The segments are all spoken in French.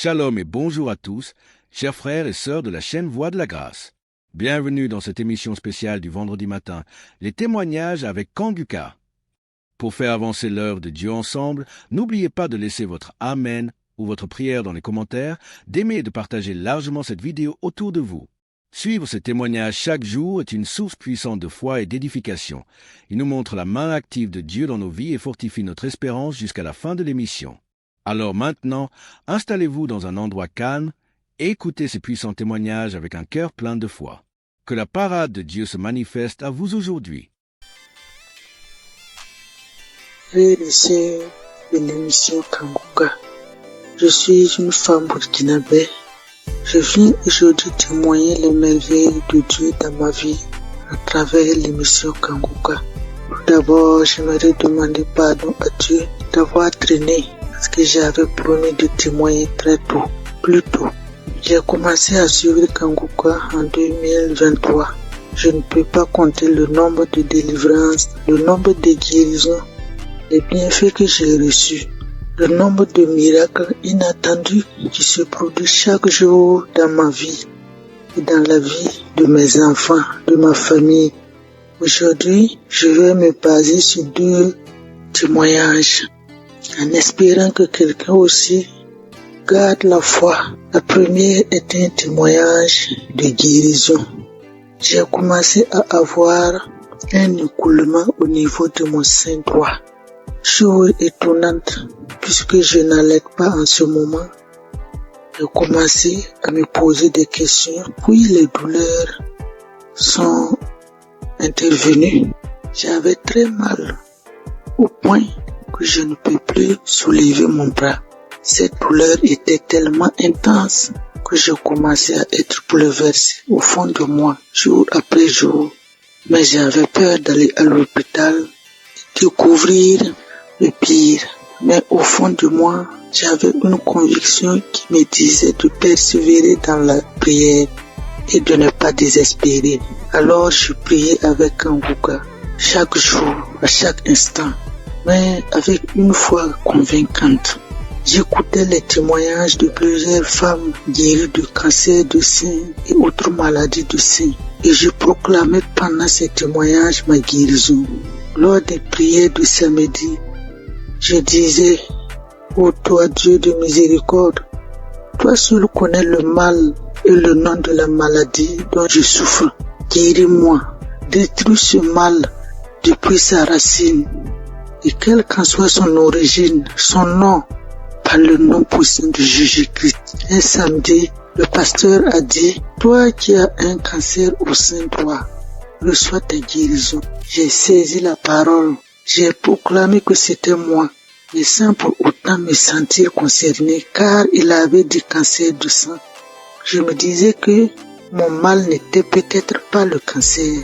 Shalom et bonjour à tous, chers frères et sœurs de la chaîne Voix de la Grâce. Bienvenue dans cette émission spéciale du vendredi matin, les témoignages avec Kanguka. Pour faire avancer l'œuvre de Dieu ensemble, n'oubliez pas de laisser votre Amen ou votre prière dans les commentaires, d'aimer et de partager largement cette vidéo autour de vous. Suivre ces témoignages chaque jour est une source puissante de foi et d'édification. Il nous montre la main active de Dieu dans nos vies et fortifie notre espérance jusqu'à la fin de l'émission. Alors maintenant, installez-vous dans un endroit calme et écoutez ces puissants témoignages avec un cœur plein de foi. Que la parade de Dieu se manifeste à vous aujourd'hui. Frères et sœurs de l'émission Kanguka, je suis une femme burkinabé. Je viens aujourd'hui témoigner les merveilles de Dieu dans ma vie à travers l'émission Kanguka. Tout d'abord, j'aimerais demander pardon à Dieu d'avoir traîné parce que j'avais promis de témoigner très tôt, plus tôt. J'ai commencé à suivre Kanguka en 2023. Je ne peux pas compter le nombre de délivrances, le nombre de guérisons, les bienfaits que j'ai reçus, le nombre de miracles inattendus qui se produisent chaque jour dans ma vie et dans la vie de mes enfants, de ma famille. Aujourd'hui, je vais me baser sur 2 témoignages en espérant que quelqu'un aussi garde la foi. La première est un témoignage de guérison. J'ai commencé à avoir un écoulement au niveau de mon sein droit. Chose étonnante, puisque je n'allais pas en ce moment. J'ai commencé à me poser des questions, puis les douleurs sont intervenues. J'avais très mal, au point que je ne peux plus soulever mon bras. Cette douleur était tellement intense que je commençais à être bouleversé au fond de moi, jour après jour. Mais j'avais peur d'aller à l'hôpital et découvrir le pire. Mais au fond de moi, j'avais une conviction qui me disait de persévérer dans la prière et de ne pas désespérer. Alors je priais avec Kanguka chaque jour, à chaque instant, mais avec une foi convaincante. J'écoutais les témoignages de plusieurs femmes guéries du cancer du sein et autres maladies du sein. Et je proclamais pendant ces témoignages ma guérison. Lors des prières du samedi, je disais: ô toi Dieu de miséricorde, toi seul connais le mal et le nom de la maladie dont je souffre. Guéris-moi, détruis ce mal depuis sa racine. Et quelle qu'en soit son origine, son nom, par le nom puissant de Jésus-Christ. Un samedi, le pasteur a dit: toi qui as un cancer au sein droit, reçois ta guérison. J'ai saisi la parole. J'ai proclamé que c'était moi, mais sans pour autant me sentir concerné, car il avait du cancer du sang. Je me disais que mon mal n'était peut-être pas le cancer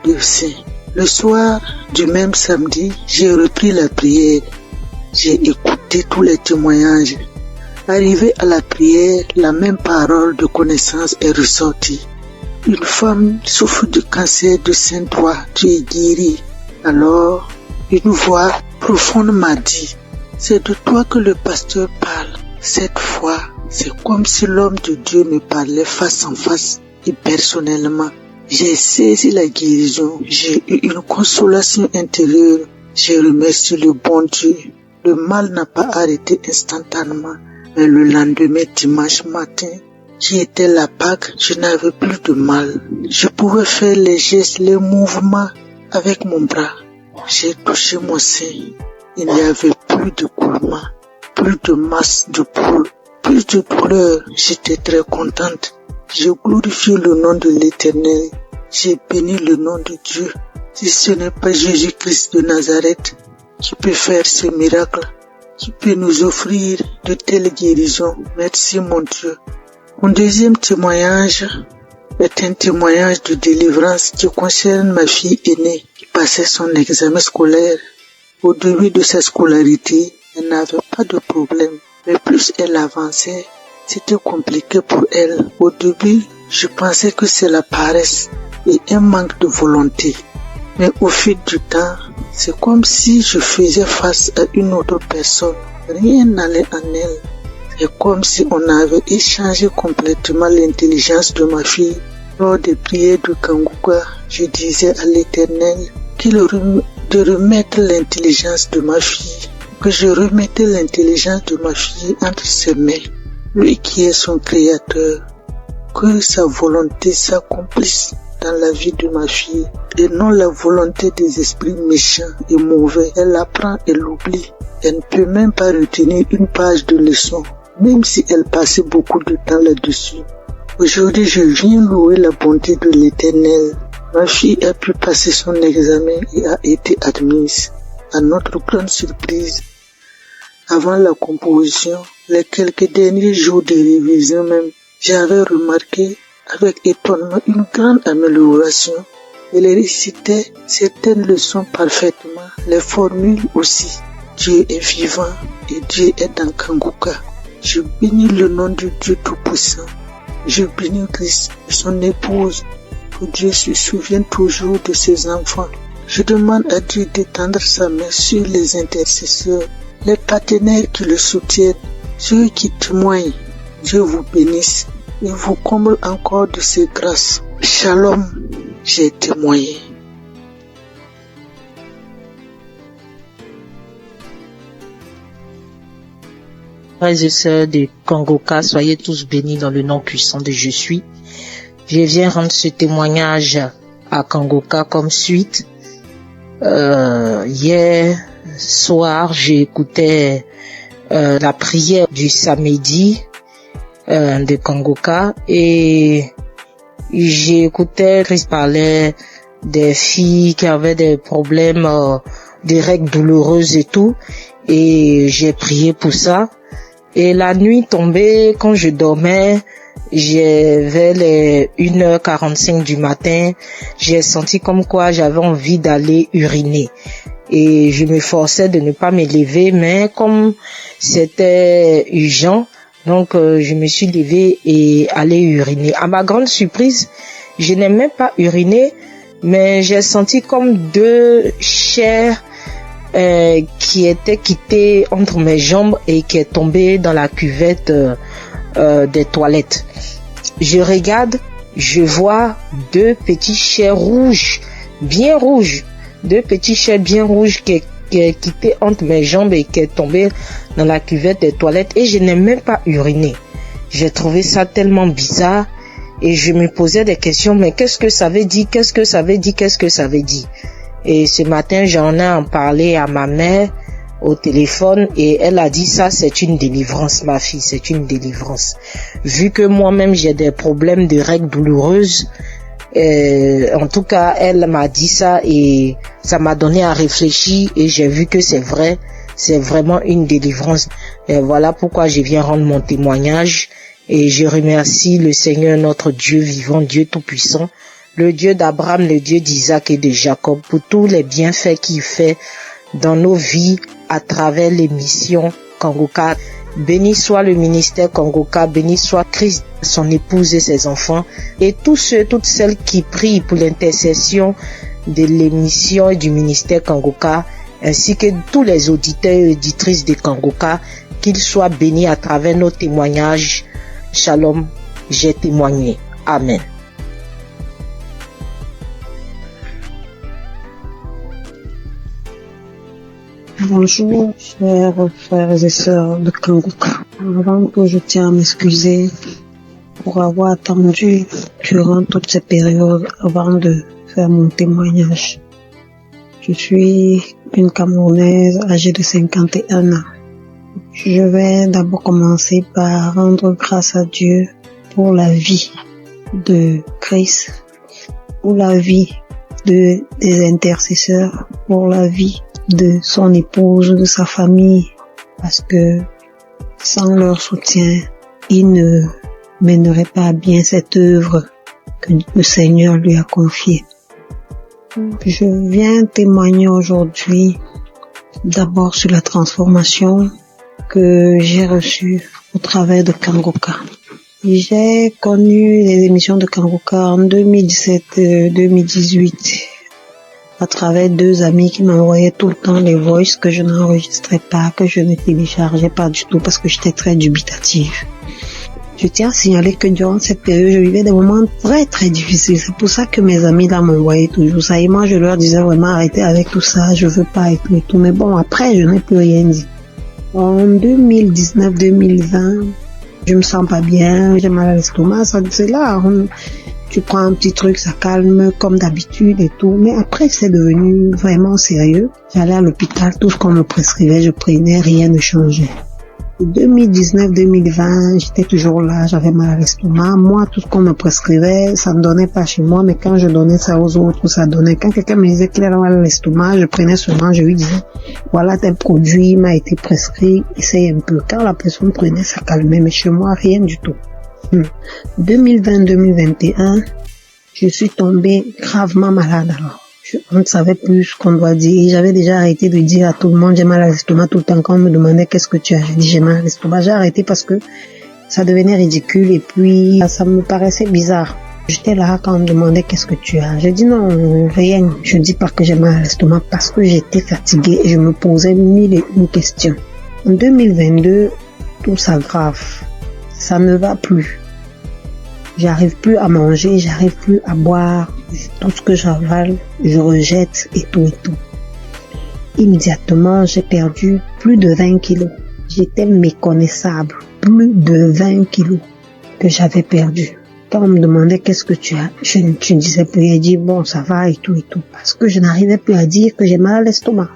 du sein. Le soir du même samedi, j'ai repris la prière. J'ai écouté tous les témoignages. Arrivé à la prière, la même parole de connaissance est ressortie. Une femme souffre du cancer du sein droit, tu es guérie. Alors, une voix profonde m'a dit: c'est de toi que le pasteur parle. Cette fois, c'est comme si l'homme de Dieu me parlait face en face et personnellement. J'ai saisi la guérison, j'ai eu une consolation intérieure. J'ai remercié le bon Dieu. Le mal n'a pas arrêté instantanément, mais le lendemain, dimanche matin, qui était la Pâque, je n'avais plus de mal. Je pouvais faire les gestes, les mouvements avec mon bras. J'ai touché mon sein. Il n'y avait plus de coulement, plus de masse de poule, plus de douleur. J'étais très contente. J'ai glorifié le nom de l'Éternel. J'ai béni le nom de Dieu. Si ce n'est pas Jésus-Christ de Nazareth qui peut faire ce miracle, qui peut nous offrir de telles guérisons, merci mon Dieu. Mon deuxième témoignage est un témoignage de délivrance qui concerne ma fille aînée qui passait son examen scolaire. Au début de sa scolarité, elle n'avait pas de problème, mais plus elle avançait, c'était compliqué pour elle. Au début, je pensais que c'est la paresse et un manque de volonté. Mais au fil du temps, c'est comme si je faisais face à une autre personne. Rien n'allait en elle. et comme si on avait échangé complètement l'intelligence de ma fille. Lors des prières de Kanguka, je disais à l'Éternel de remettre l'intelligence de ma fille, que je remettais l'intelligence de ma fille entre ses mains, lui qui est son créateur, que sa volonté s'accomplisse dans la vie de ma fille et non la volonté des esprits méchants et mauvais. Elle apprend et l'oublie. Elle ne peut même pas retenir une page de leçon, même si elle passait beaucoup de temps là-dessus. Aujourd'hui, je viens louer la bonté de l'Éternel. Ma fille a pu passer son examen et a été admise. À notre grande surprise, avant la composition, les quelques derniers jours de révision même, j'avais remarqué avec étonnement une grande amélioration. Elle récitait certaines leçons parfaitement, les formules aussi. Dieu est vivant et Dieu est dans Kanguka. Je bénis le nom de Dieu Tout-Puissant. Je bénis Christ et son épouse. Que Dieu se souvienne toujours de ses enfants. Je demande à Dieu d'étendre sa main sur les intercesseurs, les partenaires qui le soutiennent, ceux qui témoignent. Dieu vous bénisse et vous comble encore de ses grâces. Shalom, j'ai témoigné. Frères et sœurs de Kanguka, soyez tous bénis dans le nom puissant de Je suis. Je viens rendre ce témoignage à Kanguka comme suite. Hier soir, j'écoutais la prière du samedi de Kanguka et j'écoutais Christ parlait des filles qui avaient des problèmes, des règles douloureuses et tout, et j'ai prié pour ça. Et la nuit tombée, quand je dormais, vers les 1h45 du matin, j'ai senti comme quoi j'avais envie d'aller uriner. Et je me forçais de ne pas me lever, mais comme c'était urgent, donc je me suis levée et allée uriner. À ma grande surprise, je n'ai même pas uriné, mais j'ai senti comme deux chairs qui était quittée entre mes jambes et qui est tombée dans la cuvette des toilettes. Je regarde, je vois deux petits chairs rouges, bien rouges, deux petits chairs bien rouges qui est quitté entre mes jambes et qui est tombé dans la cuvette des toilettes, et je n'ai même pas uriné. J'ai trouvé ça tellement bizarre et je me posais des questions, mais qu'est-ce que ça veut dire, qu'est-ce que ça veut dire, qu'est-ce que ça veut dire? Et ce matin, j'en ai parlé à ma mère au téléphone et elle a dit ça, c'est une délivrance, ma fille, c'est une délivrance. Vu que moi-même j'ai des problèmes de règles douloureuses, en tout cas, elle m'a dit ça et ça m'a donné à réfléchir et j'ai vu que c'est vrai, c'est vraiment une délivrance. Et voilà pourquoi je viens rendre mon témoignage et je remercie le Seigneur, notre Dieu vivant, Dieu tout-puissant, le Dieu d'Abraham, le Dieu d'Isaac et de Jacob, pour tous les bienfaits qu'il fait dans nos vies à travers l'émission Kanguka. Béni soit le ministère Kanguka, béni soit Christ, son épouse et ses enfants, et tous ceux, toutes celles qui prient pour l'intercession de l'émission et du ministère Kanguka, ainsi que tous les auditeurs et auditrices de Kanguka, qu'ils soient bénis à travers nos témoignages. Shalom, j'ai témoigné. Amen. Bonjour, chers frères et sœurs de Kanguka. Avant que je tiens à m'excuser pour avoir attendu durant toutes ces périodes avant de faire mon témoignage. Je suis une Camerounaise âgée de 51 ans. Je vais d'abord commencer par rendre grâce à Dieu pour la vie de Christ, pour la vie des intercesseurs, pour la vie de son épouse, de sa famille, parce que sans leur soutien, il ne mènerait pas à bien cette œuvre que le Seigneur lui a confiée. Je viens témoigner aujourd'hui d'abord sur la transformation que j'ai reçue au travers de Kanguka. J'ai connu les émissions de Kanguka en 2017-2018. à travers 2 amis qui m'envoyaient tout le temps des voices que je n'enregistrais pas, que je ne téléchargeais pas du tout parce que j'étais très dubitative. Je tiens à signaler que durant cette période, je vivais des moments très très difficiles. C'est pour ça que mes amis là m'envoyaient toujours ça. Et moi, je leur disais vraiment arrêtez avec tout ça, je veux pas et tout. Mais bon, après, je n'ai plus rien dit. En 2019-2020, je me sens pas bien, j'ai mal à l'estomac, c'est là. Tu prends un petit truc, ça calme comme d'habitude et tout. Mais après, c'est devenu vraiment sérieux. J'allais à l'hôpital, tout ce qu'on me prescrivait, je prenais, rien ne changeait. 2019-2020, j'étais toujours là, j'avais mal à l'estomac. Moi, tout ce qu'on me prescrivait, ça ne donnait pas chez moi, mais quand je donnais ça aux autres, ça donnait. Quand quelqu'un me disait qu'il avait mal à l'estomac, je prenais seulement, je lui disais, voilà tel produit m'a été prescrit, essaye un peu. Quand la personne prenait, ça calmait, mais chez moi, rien du tout. 2020-2021, je suis tombée gravement malade alors. On ne savait plus ce qu'on doit dire. J'avais déjà arrêté de dire à tout le monde j'ai mal à l'estomac tout le temps. Quand on me demandait qu'est-ce que tu as, je dis j'ai mal à l'estomac. J'ai arrêté parce que ça devenait ridicule et puis ça me paraissait bizarre. J'étais là quand on me demandait qu'est-ce que tu as. Je dis non, rien. Je dis pas que j'ai mal à l'estomac parce que j'étais fatiguée et je me posais 1001 questions. En 2022, tout s'aggrave. Ça ne va plus. J'arrive plus à manger, j'arrive plus à boire. Tout ce que j'avale, je rejette et tout et tout. Immédiatement, j'ai perdu plus de 20 kilos. J'étais méconnaissable. Plus de 20 kilos que j'avais perdu. Quand on me demandait qu'est-ce que tu as, je ne disais plus. Je dis bon, ça va et tout et tout. Parce que je n'arrivais plus à dire que j'ai mal à l'estomac.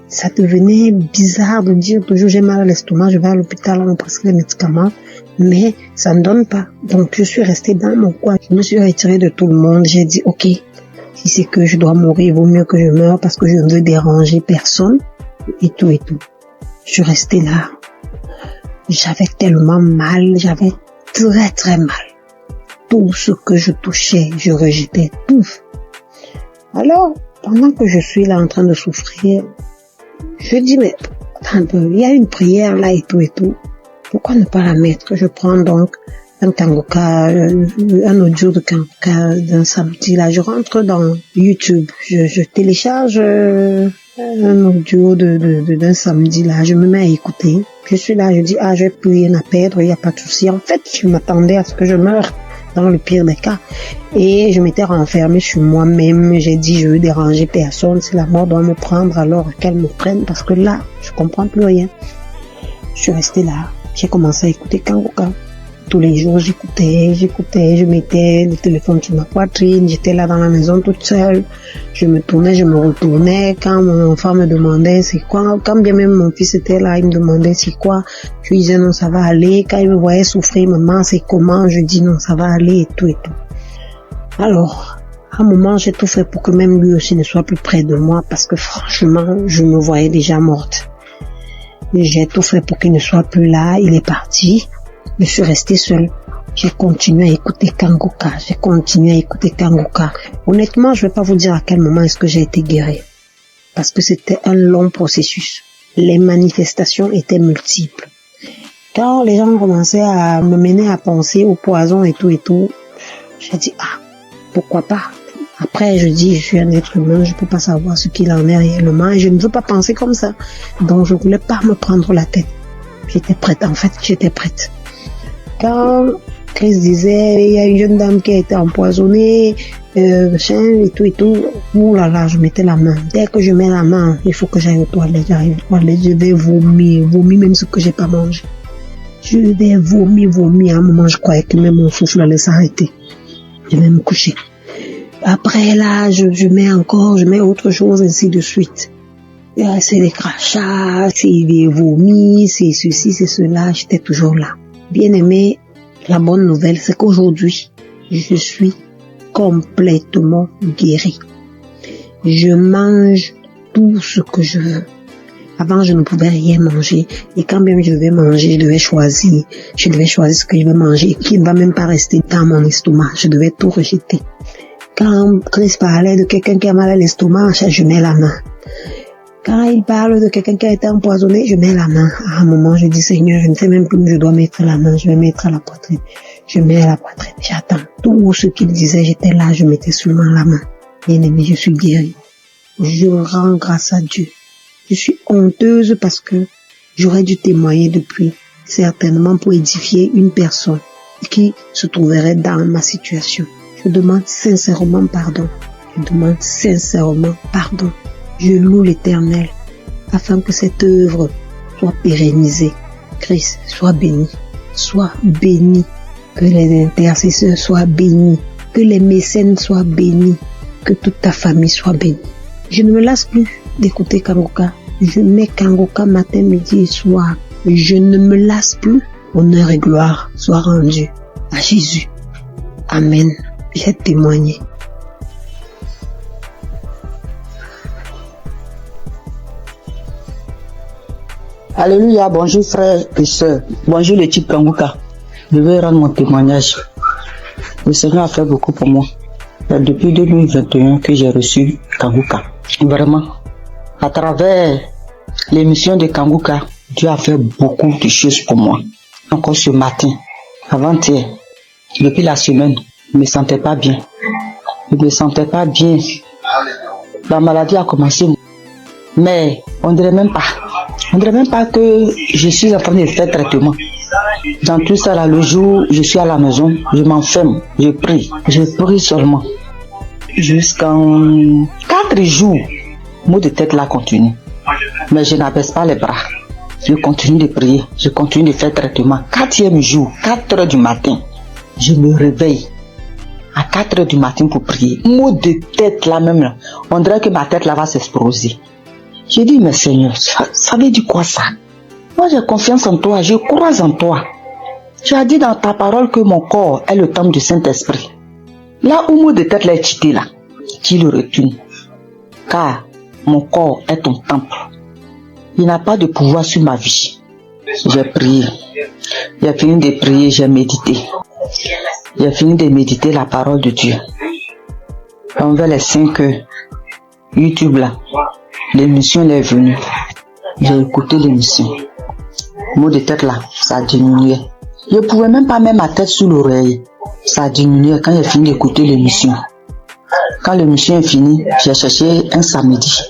Ça devenait bizarre de dire toujours j'ai mal à l'estomac, je vais à l'hôpital, on me prescrit les médicaments, mais ça ne donne pas. Donc je suis restée dans mon coin, je me suis retirée de tout le monde, j'ai dit ok, si c'est que je dois mourir, il vaut mieux que je meure parce que je ne veux déranger personne et tout et tout. Je suis restée là, j'avais tellement mal, j'avais très très mal. Tout ce que je touchais, je rejetais tout. Alors, pendant que je suis là en train de souffrir, je dis, mais attends un peu, il y a une prière là et tout et tout. Pourquoi ne pas la mettre? Je prends donc un kangoka, un audio de kangoka d'un samedi là. Je rentre dans YouTube, je télécharge un audio d'un samedi là. Je me mets à écouter. Je suis là, je dis, ah, j'ai plus rien à perdre, il n'y a pas de souci. En fait, je m'attendais à ce que je meure dans le pire des cas. Et je m'étais renfermée sur moi-même. J'ai dit, je veux déranger personne. Si la mort doit me prendre, alors qu'elle me prenne. Parce que là, je comprends plus rien. Je suis restée là. J'ai commencé à écouter Kangoka. Tous les jours, j'écoutais, je mettais le téléphone sur ma poitrine. J'étais là dans la maison toute seule. Je me tournais, je me retournais. Quand mon enfant me demandait c'est quoi, quand bien même mon fils était là, il me demandait c'est quoi. Je lui disais non, ça va aller. Quand il me voyait souffrir, maman, c'est comment? Je dis non, ça va aller et tout et tout. Alors, à un moment, j'ai tout fait pour que même lui aussi ne soit plus près de moi parce que franchement, je me voyais déjà morte. J'ai tout fait pour qu'il ne soit plus là. Il est parti. Je suis restée seule. J'ai continué à écouter Kangoka. Honnêtement, je vais pas vous dire à quel moment est-ce que j'ai été guérie. Parce que c'était un long processus. Les manifestations étaient multiples. Quand les gens commençaient à me mener à penser au poison et tout, j'ai dit, ah, pourquoi pas? Après, je dis, je suis un être humain, je peux pas savoir ce qu'il en est réellement et je ne veux pas penser comme ça. Donc, je voulais pas me prendre la tête. J'étais prête. Quand Chris disait, il y a une jeune dame qui a été empoisonnée, et tout, ouh là là, je mettais la main. Dès que je mets la main, il faut que j'aille aux toilettes, j'arrive aux toilettes, je vais vomir même ce que j'ai pas mangé. Je vais vomir, à un moment, je croyais que même mon souffle allait s'arrêter. Je vais me coucher. Après là, je mets autre chose, ainsi de suite. C'est des crachats, c'est des vomis, c'est ceci, c'est cela, j'étais toujours là. Bien aimé, la bonne nouvelle, c'est qu'aujourd'hui, je suis complètement guérie. Je mange tout ce que je veux. Avant, je ne pouvais rien manger. Et quand même je devais manger, je devais choisir ce que je vais manger, qui ne va même pas rester dans mon estomac. Je devais tout rejeter. Quand Chris parlait de quelqu'un qui a mal à l'estomac, je mets la main. Quand il parle de quelqu'un qui a été empoisonné, je mets la main. À un moment, je dis, Seigneur, je ne sais même plus où je dois mettre la main. Je vais mettre à la poitrine. Je mets à la poitrine. J'attends. Tout ce qu'il disait, j'étais là, je mettais seulement la main. Bien aimé, je suis guérie. Je rends grâce à Dieu. Je suis honteuse parce que j'aurais dû témoigner depuis, certainement pour édifier une personne qui se trouverait dans ma situation. Je demande sincèrement pardon. Je demande sincèrement pardon. Je loue l'Éternel afin que cette œuvre soit pérennisée. Christ, sois béni. Sois béni. Que les intercesseurs soient bénis. Que les mécènes soient bénis. Que toute ta famille soit bénie. Je ne me lasse plus d'écouter Kangoka. Je mets Kangoka matin, midi et soir. Je ne me lasse plus. Honneur et gloire soient rendus à Jésus. Amen. J'ai témoigné. Alléluia, bonjour frères et sœurs. Bonjour l'équipe Kangoka. Je vais rendre mon témoignage. Le Seigneur a fait beaucoup pour moi. C'est depuis 2021 que j'ai reçu Kangoka. Vraiment, à travers l'émission de Kangoka, Dieu a fait beaucoup de choses pour moi. Encore ce matin, avant-hier, depuis la semaine, je ne me sentais pas bien. Je ne me sentais pas bien. La maladie a commencé. Mais on dirait même pas que je suis en train de faire traitement. Dans tout ça, là, le jour où je suis à la maison, je m'enferme, je prie seulement. Jusqu'en 4 jours, maux de tête là continue. Mais je n'abaisse pas les bras. Je continue de prier, je continue de faire traitement. 4e jour, 4 heures du matin, je me réveille à 4 heures du matin pour prier. Maux de tête là même, là, on dirait que ma tête là va s'exploser. J'ai dit, mais Seigneur, ça veut dire quoi ça? Moi j'ai confiance en toi, je crois en toi. Tu as dit dans ta parole que mon corps est le temple du Saint-Esprit. Là où mot de tête là est quitté là, tu le retournes. Car mon corps est ton temple. Il n'a pas de pouvoir sur ma vie. J'ai prié. J'ai fini de prier, j'ai médité. J'ai fini de méditer la parole de Dieu. Envers les 5 heures, YouTube là, l'émission est venue. J'ai écouté l'émission. Mot de tête là, ça diminuait. Je ne pouvais même pas mettre ma tête sous l'oreille. Ça diminuait quand j'ai fini d'écouter l'émission. Quand l'émission est finie, j'ai cherché un samedi.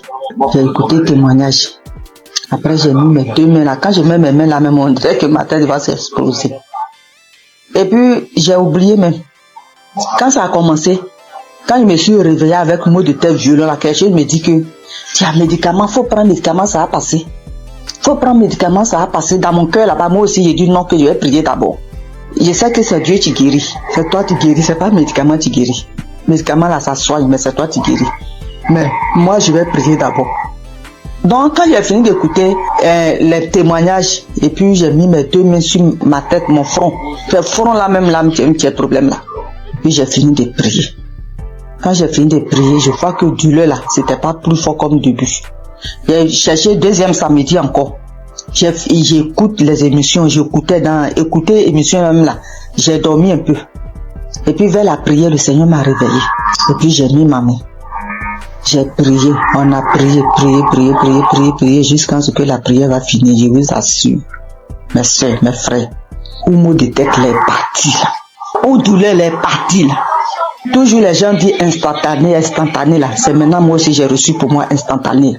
J'ai écouté le témoignage. Après, j'ai mis mes 2 mains là. Quand je mets mes mains là, même on dirait que ma tête va s'exploser. Et puis, j'ai oublié même. Quand ça a commencé, quand je me suis réveillé avec un mot de tête violent, là, quelque chose me dit que tiens, médicament, faut prendre médicament, ça va passer. Faut prendre médicament, ça va passer. Dans mon cœur là-bas, moi aussi, j'ai dit non, que je vais prier d'abord. Je sais que c'est Dieu qui guérit. C'est toi qui guéris, c'est pas le médicament qui guérit. Le médicament là, ça soigne, mais c'est toi qui guéris. Mais moi, je vais prier d'abord. Donc, quand j'ai fini d'écouter les témoignages, et puis j'ai mis mes 2 mains sur ma tête, mon front. Ce front là même, là, un petit problème là. Puis j'ai fini de prier. Quand j'ai fini de prier, je vois que du lait là, c'était pas plus fort comme début. J'ai cherché 2e samedi encore. J'écoute les émissions, écouter l'émission même là. J'ai dormi un peu. Et puis vers la prière, le Seigneur m'a réveillé. Et puis j'ai mis ma main. J'ai prié, on a prié jusqu'à ce que la prière va finir. Je vous assure, mes soeurs, mes frères, où mot de tête les parti là, où douleur les parti là. Toujours les gens disent instantané là. C'est maintenant moi aussi j'ai reçu pour moi instantané.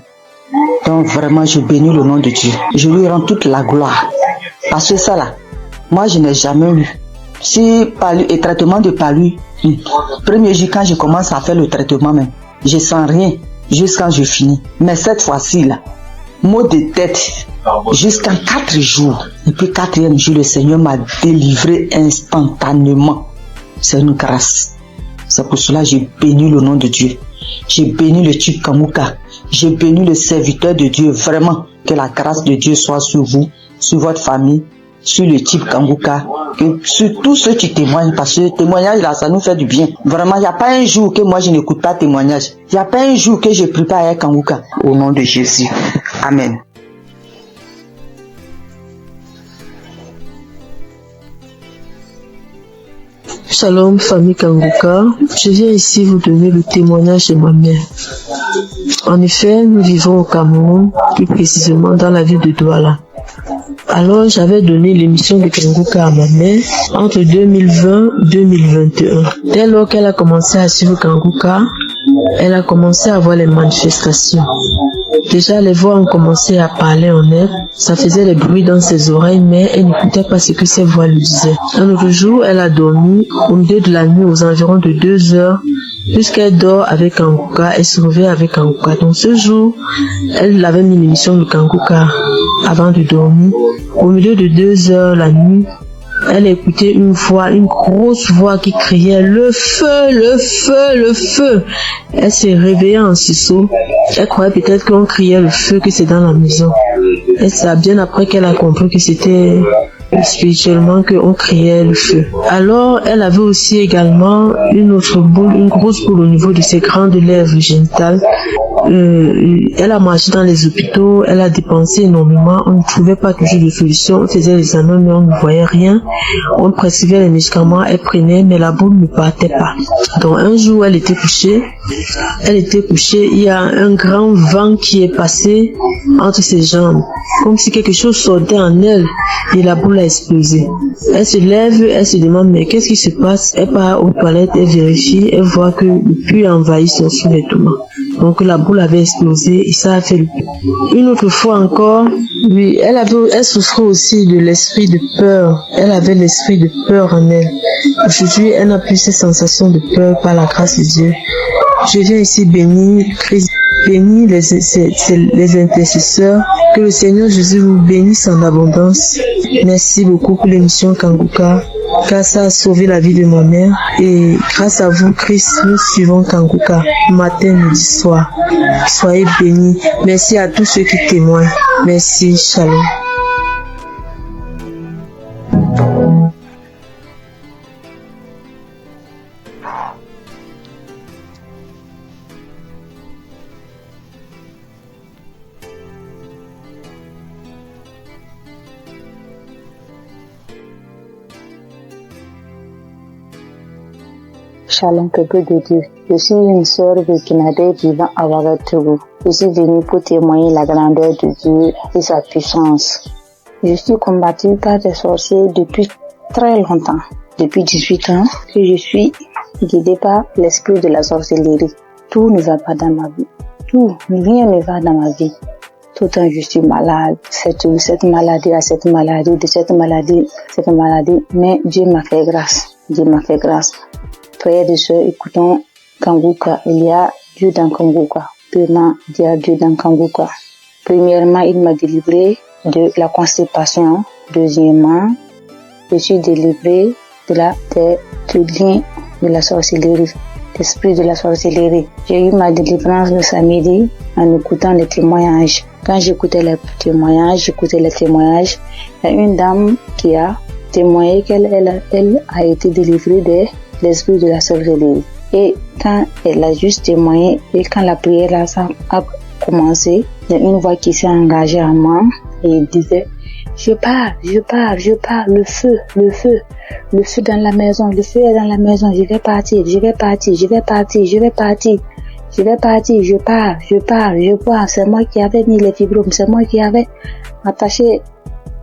Donc vraiment je bénis le nom de Dieu. Je lui rends toute la gloire. Parce que ça là, moi je n'ai jamais eu. Si palu et traitement de palu, premier jour quand je commence à faire le traitement même, je sens rien jusqu'à je finis. Mais cette fois-ci là, mot de tête jusqu'à 4 jours. Et puis 4e jour, le Seigneur m'a délivré instantanément. C'est une grâce. C'est pour cela que j'ai béni le nom de Dieu. J'ai béni le type Kangoka. J'ai béni le serviteur de Dieu. Vraiment, que la grâce de Dieu soit sur vous, sur votre famille, sur le type Kangoka, sur tous ceux qui témoignent, parce que le témoignage là, ça nous fait du bien. Vraiment, il n'y a pas un jour que moi je n'écoute pas témoignage. Il n'y a pas un jour que je prie pas avec Kangoka. Au nom de Jésus. Amen. Shalom, famille Kangoka. Je viens ici vous donner le témoignage de ma mère. En effet, nous vivons au Cameroun, plus précisément dans la ville de Douala. Alors, j'avais donné l'émission de Kangoka à ma mère entre 2020 et 2021. Dès lors qu'elle a commencé à suivre Kangoka, elle a commencé à voir les manifestations. Déjà, les voix ont commencé à parler en elle. Ça faisait des bruits dans ses oreilles, mais elle n'écoutait pas ce que ses voix lui disaient. Un autre jour, elle a dormi au milieu de la nuit aux environs de 2 heures. Puisqu'elle dort avec Kanguka, elle se réveille avec Kanguka. Donc ce jour, elle avait mis l'émission de Kanguka avant de dormir. Au milieu de 2 heures la nuit, elle écoutait une voix, une grosse voix qui criait « Le feu, le feu, le feu !» Elle s'est réveillée en sursaut. Elle croyait peut-être qu'on criait le feu, que c'est dans la maison. Et c'est bien après qu'elle a compris que c'était spirituellement qu'on criait le feu. Alors, elle avait aussi également une autre boule, une grosse boule au niveau de ses grandes lèvres génitales. Elle a marché dans les hôpitaux, elle a dépensé énormément, on ne trouvait pas toujours de solution, on faisait les examens mais on ne voyait rien, on prescrivait les médicaments, elle prenait mais la boule ne partait pas. Donc un jour elle était couchée, il y a un grand vent qui est passé entre ses jambes, comme si quelque chose sortait en elle et la boule a explosé. Elle se lève, elle se demande mais qu'est-ce qui se passe? Elle part aux toilettes, elle vérifie, elle voit que le puits envahit son sous-vêtement. Donc la boule avait explosé et ça a fait le puits. Une autre fois encore, oui, elle souffrait aussi de l'esprit de peur. Elle avait l'esprit de peur en elle. Aujourd'hui, elle n'a plus ces sensations de peur par la grâce de Dieu. Je viens ici bénir Christ, bénir les intercesseurs. Que le Seigneur Jésus vous bénisse en abondance. Merci beaucoup pour l'émission Kanguka, car ça a sauvé la vie de ma mère. Et grâce à vous, Christ, nous suivons Kanguka, matin, midi, soir. Soyez bénis. Merci à tous ceux qui témoignent. Merci, shalom. Shalom, peuple de Dieu. Je suis une sœur burkinabé vivant à Ouagadougou. Je suis venue pour témoigner la grandeur de Dieu et sa puissance. Je suis combattue par des sorciers depuis très longtemps. Depuis 18 ans que je suis guidée par l'esprit de la sorcellerie. Tout ne va pas dans ma vie. Rien ne va dans ma vie. Tout le temps je suis malade. Cette maladie, mais Dieu m'a fait grâce. Frères et sœurs, écoutons Kanguka. Il y a Dieu dans Kanguka. Premièrement, il y a Dieu dans Kanguka. Premièrement, il m'a délivré de la constipation. Deuxièmement, je suis délivré du lien de la sorcellerie, l'esprit de la sorcellerie. J'ai eu ma délivrance le samedi en écoutant les témoignages. Quand j'écoutais les témoignages, il y a une dame qui a témoigné qu'elle a été délivrée de l'esprit de la sorcellerie. Et quand elle a juste témoigné et quand la prière a commencé, il y a une voix qui s'est engagée en moi et il disait je pars, le feu dans la maison, le feu est dans la maison, je vais partir, je pars, c'est moi qui avais mis les fibromes, c'est moi qui avais attaché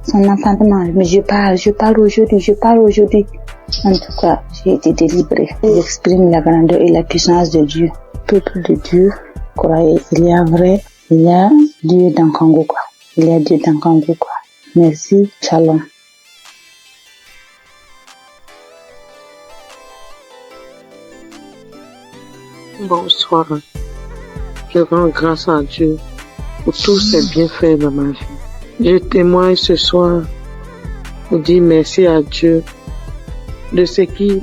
son enfantement, mais je pars aujourd'hui. En tout cas, j'ai été délivrée. J'exprime la grandeur et la puissance de Dieu. Peuple de Dieu, croyez, il y a Dieu dans Kanguka. Merci, shalom. Bonsoir. Je rends grâce à Dieu pour tous ses bienfaits dans ma vie. Je témoigne ce soir pour dire merci à Dieu de ce qui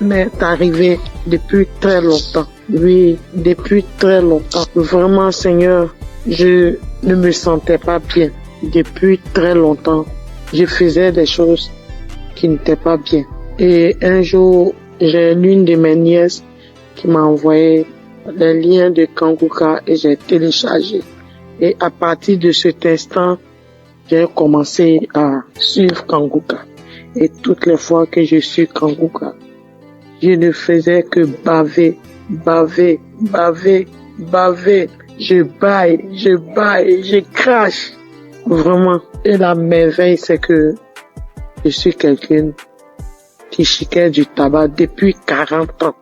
m'est arrivé depuis très longtemps. Oui, depuis très longtemps. Vraiment, Seigneur, je ne me sentais pas bien. Depuis très longtemps, je faisais des choses qui n'étaient pas bien. Et un jour, j'ai l'une de mes nièces qui m'a envoyé les liens de Kanguka et j'ai téléchargé. Et à partir de cet instant, j'ai commencé à suivre Kanguka. Et toutes les fois que je suis Kanguka, je ne faisais que baver. Je baille, je crache. Vraiment. Et la merveille, c'est que je suis quelqu'un qui chiquait du tabac depuis 40 ans.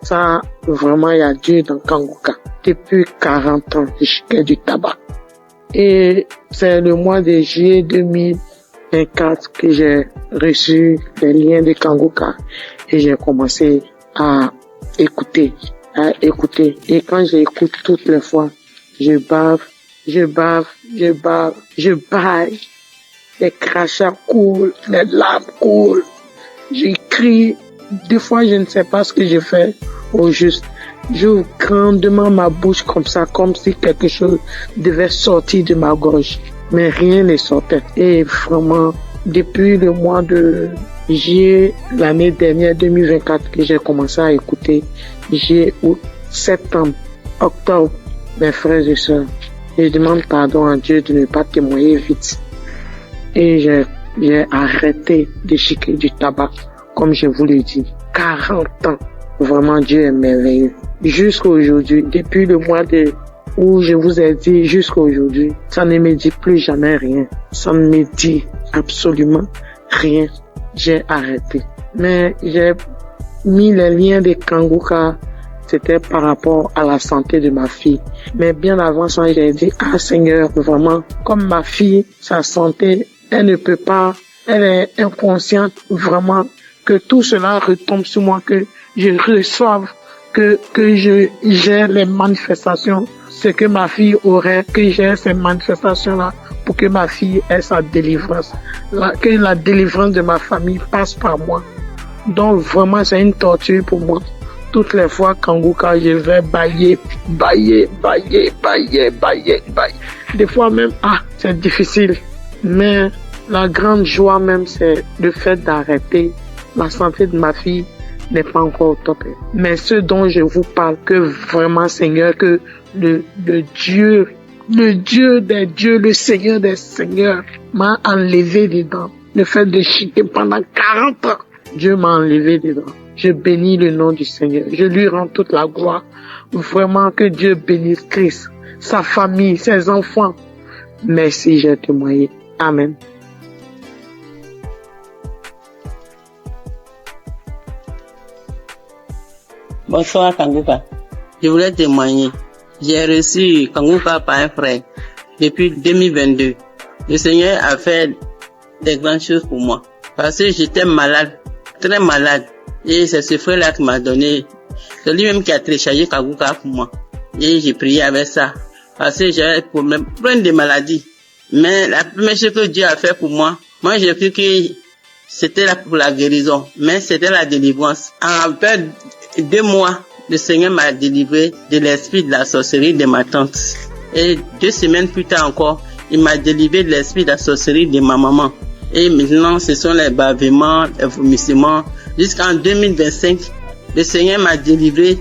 Ça, vraiment, il y a Dieu dans Kanguka. Depuis 40 ans, je chiquais du tabac. Et c'est le mois de juillet 2024 que j'ai reçu les liens de Kanguka et j'ai commencé à écouter. Et quand j'écoute toutes les fois, je bave, je baille. Les crachats coulent, les larmes coulent. Je crie. Des fois, je ne sais pas ce que je fais au juste. J'ouvre grandement ma bouche comme ça, comme si quelque chose devait sortir de ma gorge. Mais rien ne sortait. Et vraiment, depuis le mois de juillet, l'année dernière, 2024, que j'ai commencé à écouter, juillet, août, septembre, octobre, mes frères et sœurs, je demande pardon à Dieu de ne pas témoigner vite. Et j'ai arrêté de chiquer du tabac, comme je vous l'ai dit. 40 ans. Vraiment, Dieu est merveilleux. Jusqu'à aujourd'hui, depuis le mois où je vous ai dit jusqu'à aujourd'hui, ça ne me dit plus jamais rien. Ça ne me dit absolument rien. J'ai arrêté. Mais j'ai mis les liens de Kanguka, c'était par rapport à la santé de ma fille. Mais bien avant ça, j'ai dit, Seigneur, vraiment, comme ma fille, sa santé, elle ne peut pas, elle est inconsciente, vraiment, que tout cela retombe sur moi, que je reçoive, que j'ai les manifestations, ce que ma fille aurait, que j'ai ces manifestations-là pour que ma fille ait sa délivrance, que la délivrance de ma famille passe par moi. Donc vraiment, c'est une torture pour moi. Toutes les fois, Kanguka, je vais bailler. Des fois même, c'est difficile. Mais la grande joie même, c'est le fait d'arrêter. La santé de ma fille n'est pas encore au top. Mais ce dont je vous parle, que vraiment, Seigneur, que le Dieu des dieux, le Seigneur des seigneurs m'a enlevé dedans. Le fait de chiquer pendant 40 ans, Dieu m'a enlevé dedans. Je bénis le nom du Seigneur. Je lui rends toute la gloire. Vraiment que Dieu bénisse Christ, sa famille, ses enfants. Merci, j'ai témoigné. Amen. Bonsoir Kanguka. Je voulais témoigner. J'ai reçu Kanguka par un frère depuis 2022. Le Seigneur a fait des grandes choses pour moi. Parce que j'étais malade, très malade. Et c'est ce frère-là qui m'a donné. C'est lui-même qui a téléchargé Kanguka pour moi. Et j'ai prié avec ça. Parce que j'avais plein de maladies. Mais la première chose que Dieu a fait pour moi, j'ai cru que c'était là pour la guérison. Mais c'était la délivrance. En fait, 2 mois, le Seigneur m'a délivré de l'esprit de la sorcellerie de ma tante. Et 2 semaines plus tard encore, il m'a délivré de l'esprit de la sorcellerie de ma maman. Et maintenant, ce sont les bavements, les vomissements. Jusqu'en 2025, le Seigneur m'a délivré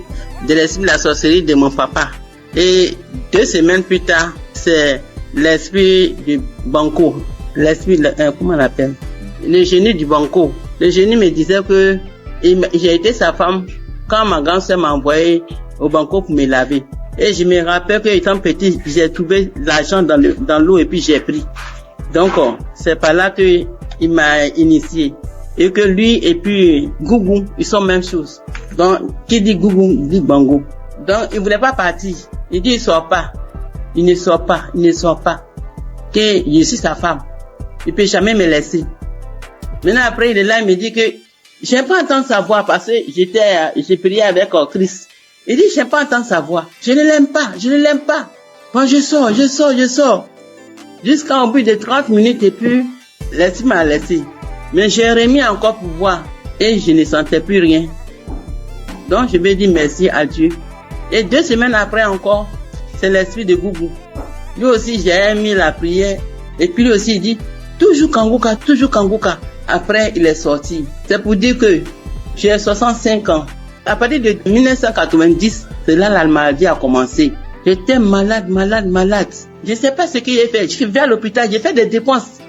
de l'esprit de la sorcellerie de mon papa. Et 2 semaines plus tard, c'est l'esprit du banco. L'esprit, comment on l'appelle? Le génie du banco. Le génie me disait que j'ai été sa femme quand ma grand-sœur m'a envoyé au banco pour me laver. Et je me rappelle que étant petit, j'ai trouvé l'argent dans l'eau et puis j'ai pris. Donc, c'est par là que il m'a initié. Et que lui et puis Gougou, ils sont même chose. Donc, qui dit Gougou, dit Bango. Donc, il voulait pas partir. Il dit, il sort pas. Il ne sort pas. Que je suis sa femme. Il peut jamais me laisser. Maintenant, après, il est là, il me dit que j'aime pas entendre sa voix parce que j'ai prié avec Christ. Il dit, j'aime pas entendre sa voix. Je ne l'aime pas. Moi, je sors. Jusqu'à au bout de 30 minutes et puis, l'esprit m'a laissé. Mais j'ai remis encore pour voir et je ne sentais plus rien. Donc, je vais dire merci à Dieu. Et 2 semaines après encore, c'est l'esprit de Gougou. Lui aussi, j'ai mis la prière. Et puis lui aussi, il dit, toujours Kanguka. Après, il est sorti. C'est pour dire que j'ai 65 ans. À partir de 1990, c'est là la maladie a commencé. J'étais malade. Je ne sais pas ce que j'ai fait. Je suis venu à l'hôpital, j'ai fait des dépenses.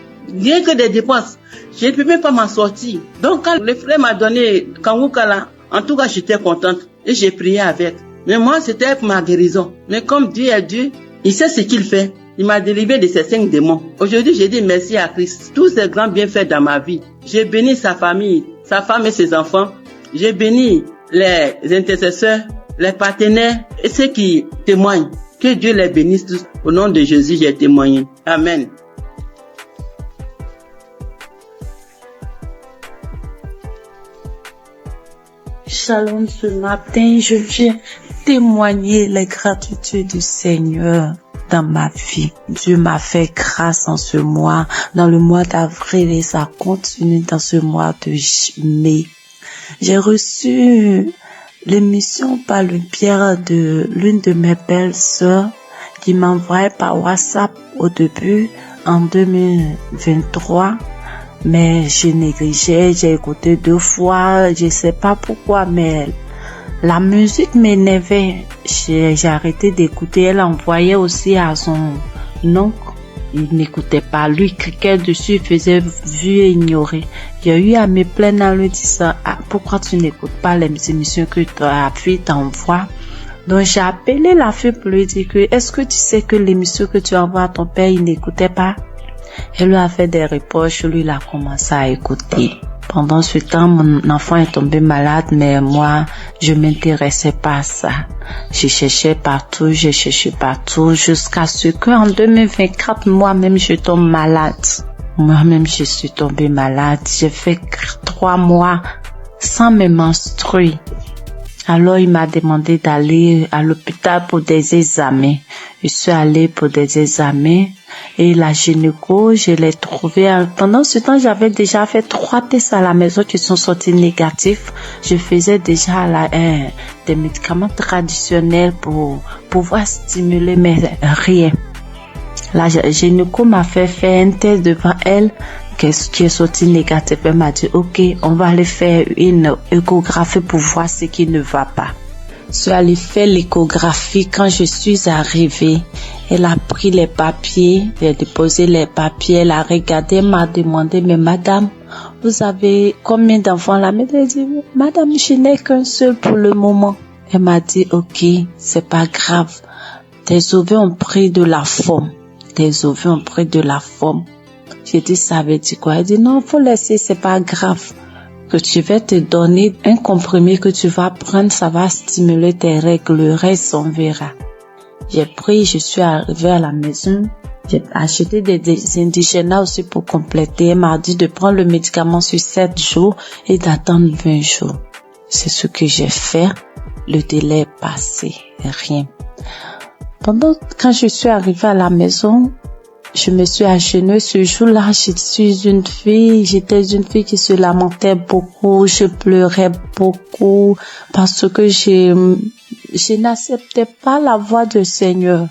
Rien que des dépenses. Je ne peux même pas m'en sortir. Donc, quand le frère m'a donné Kanguka là, en tout cas, j'étais contente. Et j'ai prié avec. Mais moi, c'était pour ma guérison. Mais comme Dieu est Dieu, il sait ce qu'il fait. Il m'a délivré de ces 5 démons. Aujourd'hui, j'ai dit merci à Christ. Tous ces grands bienfaits dans ma vie. J'ai béni sa famille, sa femme et ses enfants. J'ai béni les intercesseurs, les partenaires et ceux qui témoignent. Que Dieu les bénisse tous. Au nom de Jésus, j'ai témoigné. Amen. Shalom, ce matin, je viens témoigner les gratitudes du Seigneur dans ma vie. Dieu m'a fait grâce en ce mois, dans le mois d'avril, et ça continue dans ce mois de mai. J'ai reçu l'émission par le biais de l'une de mes belles sœurs qui m'envoyait par WhatsApp au début en 2023. Mais je négligeais, j'ai écouté 2 fois, je sais pas pourquoi, mais la musique m'énervait. J'ai arrêté d'écouter. Elle envoyait aussi à son oncle. Il n'écoutait pas. Lui, cliquait dessus, il faisait vu et ignorer. J'ai eu à me plaindre en lui disant, pourquoi tu n'écoutes pas les émissions que ta fille t'envoie? Donc, j'ai appelé la fille pour lui dire que, est-ce que tu sais que l'émission que tu envoies à ton père, il n'écoutait pas? Elle lui a fait des reproches, lui, il a commencé à écouter. Pendant ce temps, mon enfant est tombé malade, mais moi, je m'intéressais pas à ça. Je cherchais partout, jusqu'à ce qu'en 2024, moi-même, je tombe malade. Moi-même, je suis tombée malade. J'ai fait 3 mois sans me menstruer. Alors, il m'a demandé d'aller à l'hôpital pour des examens. Je suis allée pour des examens et la gynéco, je l'ai trouvée. Pendant ce temps, j'avais déjà fait 3 tests à la maison qui sont sortis négatifs. Je faisais déjà des médicaments traditionnels pour pouvoir stimuler, mais rien. La gynéco m'a fait faire un test devant elle qui est sorti négatif. Elle m'a dit, ok, on va aller faire une échographie pour voir ce qui ne va pas. Je suis allée faire l'échographie. Quand je suis arrivée, elle a pris les papiers, elle a déposé les papiers, elle a regardé, elle m'a demandé, mais madame, vous avez combien d'enfants là? Elle a dit, madame, je n'ai qu'un seul pour le moment. Elle m'a dit, ok, c'est pas grave. Tes ovaires ont pris de la forme. Tes ovaires ont pris de la forme. J'ai dit, ça veut dire quoi? Elle dit, non, faut laisser, c'est pas grave. Que tu vas te donner un comprimé que tu vas prendre, ça va stimuler tes règles, le reste, on verra. J'ai pris, je suis arrivée à la maison. J'ai acheté des indigènes aussi pour compléter. Elle m'a dit de prendre le médicament sur 7 jours et d'attendre 20 jours. C'est ce que j'ai fait. Le délai est passé. Rien. Quand je suis arrivée à la maison, je me suis agenouillée ce jour-là. J'étais une fille qui se lamentait beaucoup. Je pleurais beaucoup parce que je n'acceptais pas la voix du Seigneur.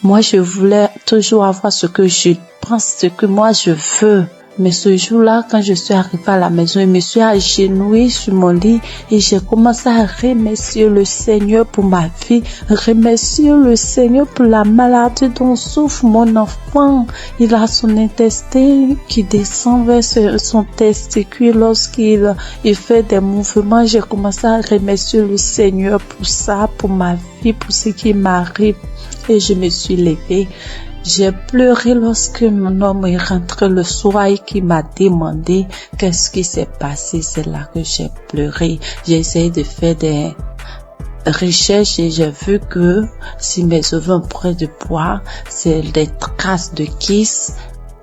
Moi, je voulais toujours avoir ce que je pense, ce que moi je veux. Mais ce jour-là, quand je suis arrivée à la maison, je me suis agenouillée sur mon lit et j'ai commencé à remercier le Seigneur pour ma vie, remercier le Seigneur pour la maladie dont souffre mon enfant. Il a son intestin qui descend vers son testicule lorsqu'il fait des mouvements. J'ai commencé à remercier le Seigneur pour ça, pour ma vie, pour ce qui m'arrive. Et je me suis levée. J'ai pleuré lorsque mon homme est rentré le soir et qui m'a demandé qu'est-ce qui s'est passé. C'est là que j'ai pleuré. J'ai essayé de faire des recherches et j'ai vu que si mes ovaires ont pris de poids, c'est des traces de kiss,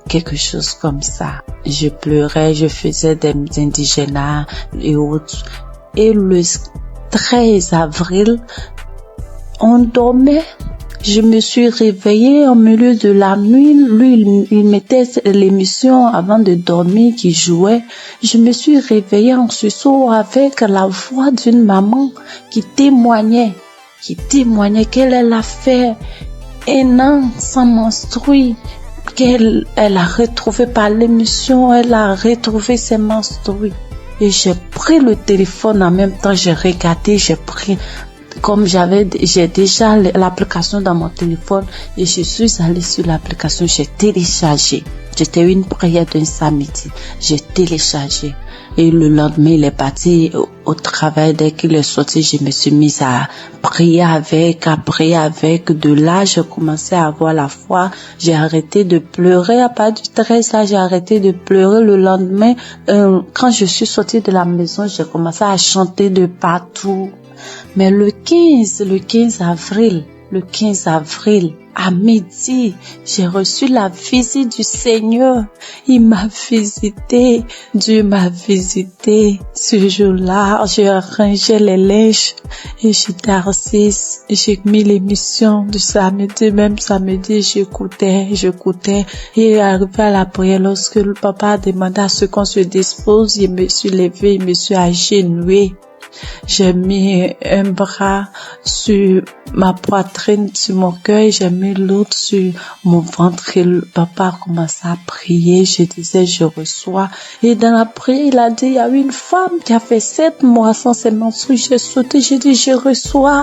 quelque chose comme ça. Je pleurais, je faisais des indigénats et autres. Et le 13 avril, on dormait. Je me suis réveillée au milieu de la nuit. Lui, il mettait l'émission avant de dormir qui jouait. Je me suis réveillée en sursaut avec la voix d'une maman qui témoignait qu'elle a fait 1 an sans menstruer, qu'elle a retrouvé par l'émission, elle a retrouvé ses menstrues. Et j'ai pris le téléphone en même temps, j'ai regardé, j'ai pris. Comme j'ai déjà l'application dans mon téléphone et je suis allée sur l'application, j'ai téléchargé. C'était une prière d'un samedi. J'ai téléchargé. Et le lendemain, il est parti au travail. Dès qu'il est sorti, je me suis mise à prier avec. De là, j'ai commencé à avoir la foi. J'ai arrêté de pleurer. À partir du 13, là, j'ai arrêté de pleurer. Le lendemain, quand je suis sortie de la maison, j'ai commencé à chanter de partout. Mais le 15 avril, à midi, j'ai reçu la visite du Seigneur. Il m'a visité. Dieu m'a visité. Ce jour-là, j'ai rangé les linges et j'étais assise. J'ai mis l'émission du samedi. Même samedi, j'écoutais. Et arrivé à la prière, lorsque le papa a demandé à ce qu'on se dispose, je me suis levée, je me suis agenouillée. J'ai mis un bras sur ma poitrine, sur mon cœur, j'ai mis l'autre sur mon ventre et le papa a commencé à prier. Je disais, je reçois. Et dans la prière, il a dit, il y a une femme qui a fait 7 mois sans ses menstrues. J'ai sauté, j'ai dit, je reçois.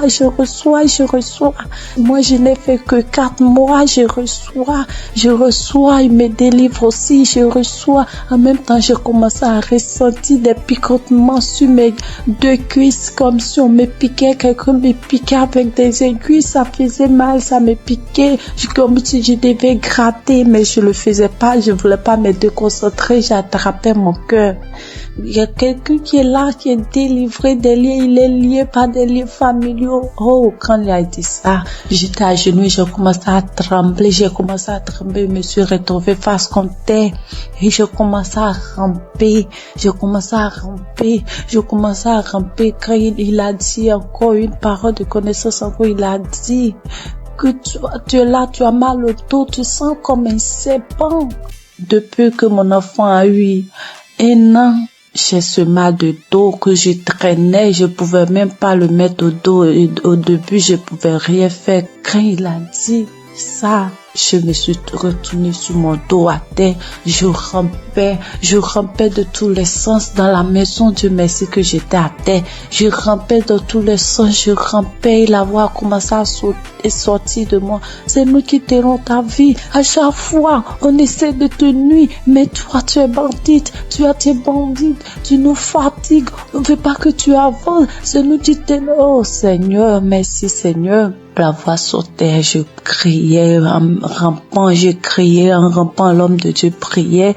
Moi, je n'ai fait que 4 mois, je reçois. Il me délivre aussi, je reçois. En même temps, j'ai commencé à ressentir des picotements sur mes 2 cuisses, comme si on me piquait, quelqu'un me piquait avec des aiguilles, ça faisait mal, ça me piquait, comme si je devais gratter, mais je le faisais pas, je voulais pas me déconcentrer, j'attrapais mon cœur. Il y a quelqu'un qui est là, qui est délivré des liens, il est lié par des liens familiaux. Oh, quand il a dit ça, j'étais à genoux, j'ai commencé à trembler, je me suis retrouvée face contre terre et je commençais à ramper. Quand il a dit encore une parole de connaissance, encore il a dit que tu es là, tu as mal au dos, tu sens comme un serpent. Depuis que mon enfant a eu 1 an, j'ai ce mal de dos que je traînais, je pouvais même pas le mettre au dos. Et au début, je pouvais rien faire. Quand il a dit ça, je me suis retournée sur mon dos à terre. Je rampais de tous les sens dans la maison. Dieu merci que j'étais à terre. Je rampais dans tous les sens, et la voix a commencé à sortir de moi. C'est nous qui t'aurons ta vie. À chaque fois, on essaie de te nuire, mais toi, tu es bandite. Tu nous fatigues. On ne veut pas que tu avances. C'est nous qui t'aimons. Oh Seigneur, merci Seigneur. La voix sautait, je criais en rampant, l'homme de Dieu priait.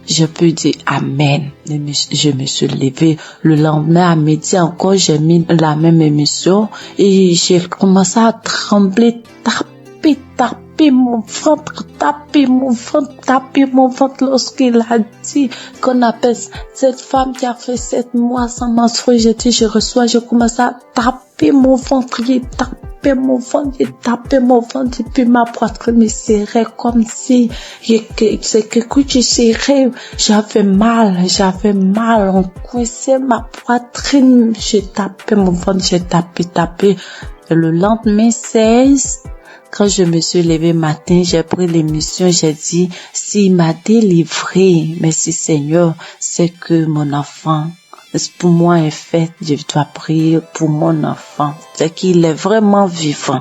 Je peux dire Amen. Je me suis levée. Le lendemain à midi encore, j'ai mis la même émission et j'ai commencé à trembler, taper mon ventre lorsqu'il a dit qu'on appelle cette femme qui a fait 7 mois sans menstruer. J'ai dit je reçois, je commence à taper mon ventre, j'ai tapé mon ventre et puis ma poitrine me serrait comme si c'est quelque chose qui serrait. J'avais mal, on coinçait ma poitrine, j'ai tapé mon ventre, j'ai tapé. Et le lendemain 16, quand je me suis levée matin, j'ai pris l'émission, j'ai dit, s'il m'a délivré, merci Seigneur, c'est que mon enfant, pour moi est fait, je dois prier pour mon enfant, c'est qu'il est vraiment vivant.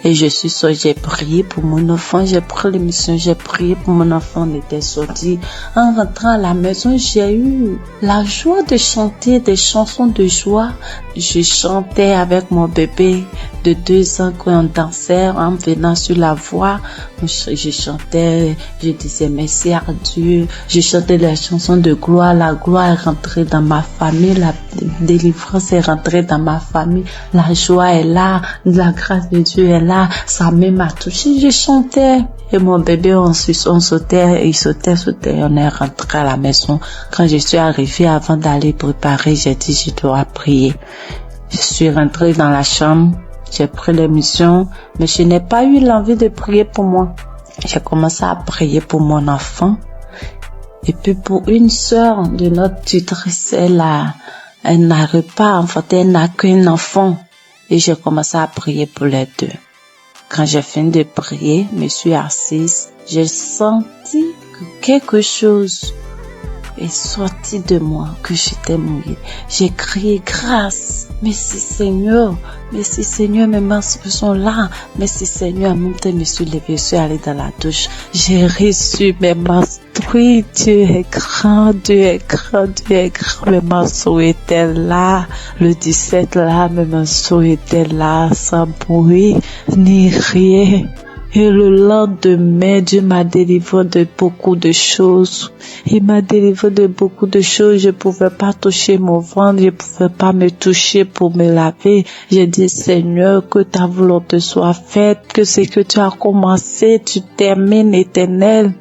Et j'ai prié pour mon enfant, j'ai pris l'émission, j'ai prié pour mon enfant, on était sortis. En rentrant à la maison, j'ai eu la joie de chanter des chansons de joie. Je chantais avec mon bébé de 2 ans quand on dansait en venant sur la voie. Je chantais, je disais merci à Dieu. Je chantais les chansons de gloire. La gloire est rentrée dans ma famille, la délivrance est rentrée dans ma famille. La joie est là, la grâce de Dieu est là. Sa main m'a touché, je chantais. Et mon bébé, on sautait, il sautait, on est rentré à la maison. Quand je suis arrivée, avant d'aller préparer, j'ai dit, je dois prier. Je suis rentrée dans la chambre, j'ai pris l'émission, mais je n'ai pas eu l'envie de prier pour moi. J'ai commencé à prier pour mon enfant. Et puis pour une sœur de notre tutrice, elle n'arrive pas à enfanter, elle n'a qu'un enfant. Et j'ai commencé à prier pour les 2. Quand j'ai fini de prier, je me suis assise, j'ai senti que quelque chose est sorti de moi, que j'étais mouillée. J'ai crié grâce. Merci Seigneur. Merci Seigneur, mes mains sont là. Merci Seigneur, même temps, je me suis levée, je suis allée dans la douche. J'ai reçu mes masses. Oui, Dieu est grand, Dieu est grand, Dieu est grand. Mes morceaux étaient là. Le 17 là, mes morceaux étaient là, sans bruit, ni rien. Et le lendemain, Dieu m'a délivré de beaucoup de choses. Il m'a délivré de beaucoup de choses. Je pouvais pas toucher mon ventre, je pouvais pas me toucher pour me laver. J'ai dit, Seigneur, que ta volonté soit faite, que ce que tu as commencé, tu termines, Éternel.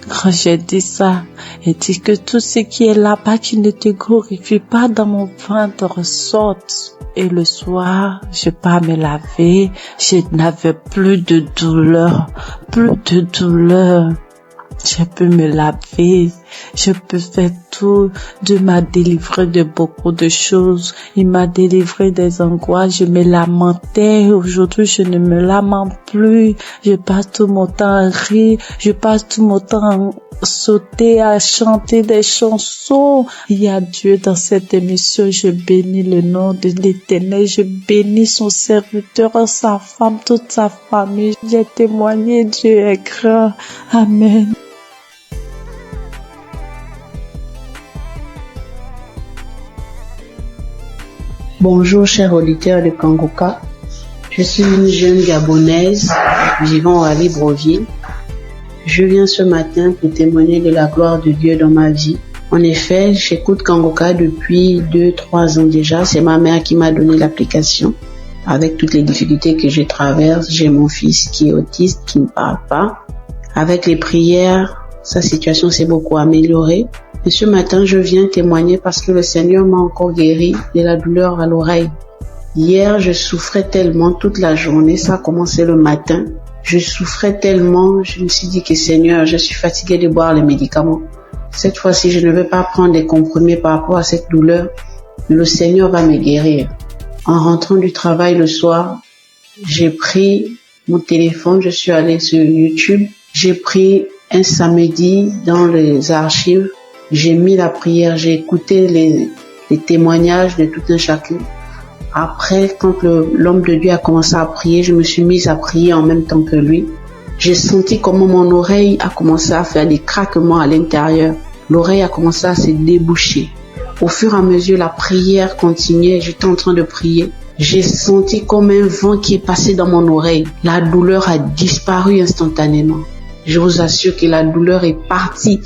Quand j'ai dit ça, il dit que tout ce qui est là-bas qui ne te glorifie pas dans mon ventre sorte. Et le soir, je pars me laver, je n'avais plus de douleur, Je peux me laver, je peux faire tout. Dieu m'a délivré de beaucoup de choses. Il m'a délivré des angoisses. Je me lamentais. Aujourd'hui, je ne me lamente plus. Je passe tout mon temps à rire. Je passe tout mon temps à sauter, à chanter des chansons. Il y a Dieu dans cette émission. Je bénis le nom de l'Éternel. Je bénis son serviteur, sa femme, toute sa famille. J'ai témoigné. Dieu est grand. Amen. Bonjour chers auditeurs de Kangoka, je suis une jeune Gabonaise vivant à Libreville. Je viens ce matin pour témoigner de la gloire de Dieu dans ma vie. En effet, j'écoute Kangoka depuis 2-3 ans déjà. C'est ma mère qui m'a donné l'application. Avec toutes les difficultés que je traverse, j'ai mon fils qui est autiste, qui ne parle pas. Avec les prières, sa situation s'est beaucoup améliorée. Et ce matin, je viens témoigner parce que le Seigneur m'a encore guéri de la douleur à l'oreille. Hier, je souffrais tellement toute la journée, ça a commencé le matin. Je souffrais tellement, je me suis dit que Seigneur, je suis fatiguée de boire les médicaments. Cette fois-ci, je ne vais pas prendre des comprimés par rapport à cette douleur. Le Seigneur va me guérir. En rentrant du travail le soir, j'ai pris mon téléphone, je suis allée sur YouTube. J'ai pris un samedi dans les archives. J'ai mis la prière, j'ai écouté les témoignages de tout un chacun. Après, quand l'homme de Dieu a commencé à prier, je me suis mise à prier en même temps que lui. J'ai senti comment mon oreille a commencé à faire des craquements à l'intérieur. L'oreille a commencé à se déboucher. Au fur et à mesure, la prière continuait. J'étais en train de prier. J'ai senti comme un vent qui est passé dans mon oreille. La douleur a disparu instantanément. Je vous assure que la douleur est partie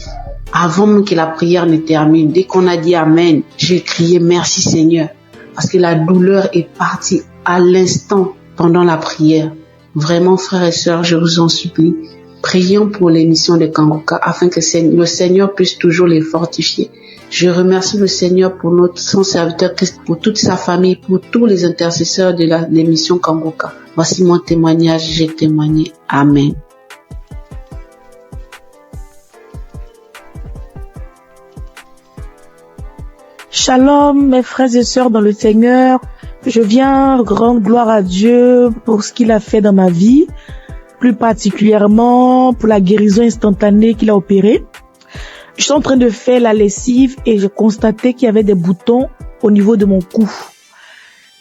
avant même que la prière ne termine. Dès qu'on a dit Amen, j'ai crié merci Seigneur. Parce que la douleur est partie à l'instant pendant la prière. Vraiment, frères et sœurs, je vous en supplie, prions pour l'émission de Kangoka afin que le Seigneur puisse toujours les fortifier. Je remercie le Seigneur pour son serviteur Christ, pour toute sa famille, pour tous les intercesseurs de l'émission Kangoka. Voici mon témoignage, j'ai témoigné. Amen. Shalom, mes frères et sœurs dans le Seigneur. Je viens rendre gloire à Dieu pour ce qu'il a fait dans ma vie, plus particulièrement pour la guérison instantanée qu'il a opérée. Je suis en train de faire la lessive et je constatais qu'il y avait des boutons au niveau de mon cou.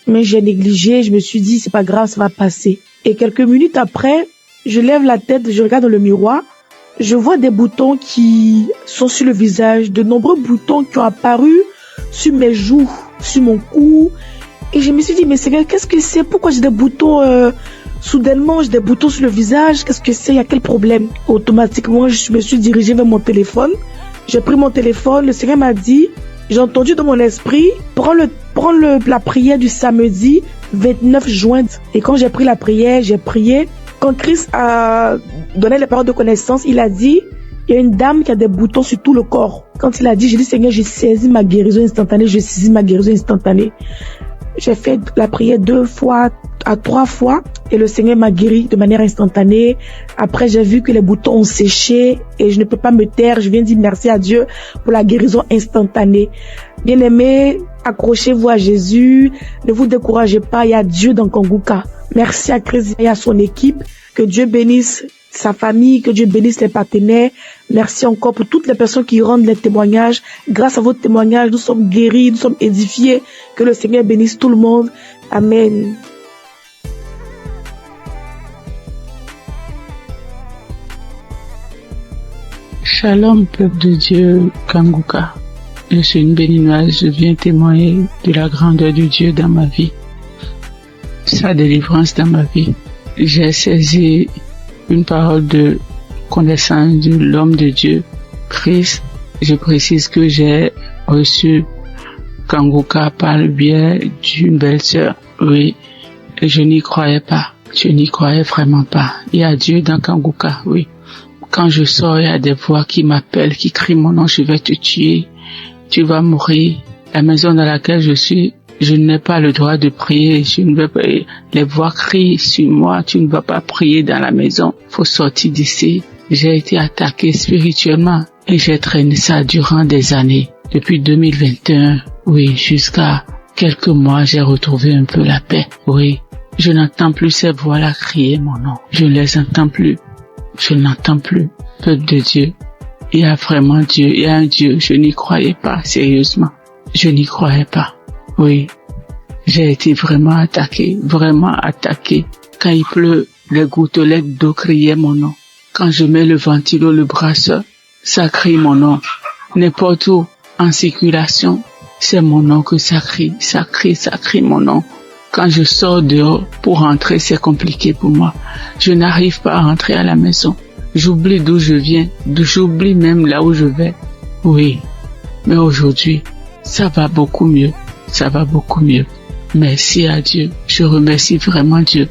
Mais j'ai négligé, je me suis dit c'est pas grave, ça va passer. Et quelques minutes après, je lève la tête, je regarde dans le miroir, je vois des boutons qui sont sur le visage, de nombreux boutons qui ont apparu sur mes joues, sur mon cou. Et je me suis dit, mais Seigneur, qu'est-ce que c'est? Pourquoi j'ai des boutons soudainement, j'ai des boutons sur le visage? Qu'est-ce que c'est? Il y a quel problème? Automatiquement, je me suis dirigée vers mon téléphone. J'ai pris mon téléphone. Le Seigneur m'a dit, j'ai entendu dans mon esprit, prends la prière du samedi 29 juin. Et quand j'ai pris la prière, j'ai prié. Quand Christ a donné les paroles de connaissance, il a dit, il y a une dame qui a des boutons sur tout le corps. Quand il a dit, j'ai dit, Seigneur, j'ai saisi ma guérison instantanée, j'ai saisi ma guérison instantanée. J'ai fait la prière 2 fois à 3 fois et le Seigneur m'a guéri de manière instantanée. Après, j'ai vu que les boutons ont séché et je ne peux pas me taire. Je viens dire merci à Dieu pour la guérison instantanée. Bien-aimés, accrochez-vous à Jésus. Ne vous découragez pas. Il y a Dieu dans Kangoka. Merci à Christ et à son équipe. Que Dieu bénisse sa famille, que Dieu bénisse les partenaires. Merci encore pour toutes les personnes qui rendent les témoignages. Grâce à vos témoignages, nous sommes guéris, nous sommes édifiés. Que le Seigneur bénisse tout le monde. Amen. Shalom, peuple de Dieu, Kanguka. Je suis une béninoise, je viens témoigner de la grandeur de Dieu dans ma vie, sa délivrance dans ma vie. J'ai saisi une parole de connaissance de l'homme de Dieu, Christ. Je précise que j'ai reçu Kanguka par le biais d'une belle-sœur. Oui, je n'y croyais pas. Je n'y croyais vraiment pas. Il y a Dieu dans Kanguka, oui. Quand je sors, il y a des voix qui m'appellent, qui crient mon nom, je vais te tuer, tu vas mourir. La maison dans laquelle je suis, je n'ai pas le droit de prier, je ne veux pas, les voix crient sur moi, tu ne vas pas prier dans la maison, faut sortir d'ici. J'ai été attaqué spirituellement et j'ai traîné ça durant des années. Depuis 2021, oui, jusqu'à quelques mois, j'ai retrouvé un peu la paix, oui. Je n'entends plus ces voix-là crier mon nom, je ne les entends plus. Je n'entends plus. Peuple de Dieu, il y a vraiment Dieu, il y a un Dieu. Je n'y croyais pas, sérieusement. Je n'y croyais pas. Oui, j'ai été vraiment attaqué. Quand il pleut, les gouttelettes d'eau criaient mon nom. Quand je mets le ventilo, le brasseur, ça crie mon nom. N'importe où, en circulation, c'est mon nom que ça crie mon nom. Quand je sors dehors pour rentrer, c'est compliqué pour moi. Je n'arrive pas à rentrer à la maison. J'oublie d'où je viens, j'oublie même là où je vais. Oui, mais aujourd'hui, ça va beaucoup mieux. Merci à Dieu. Je remercie vraiment Dieu.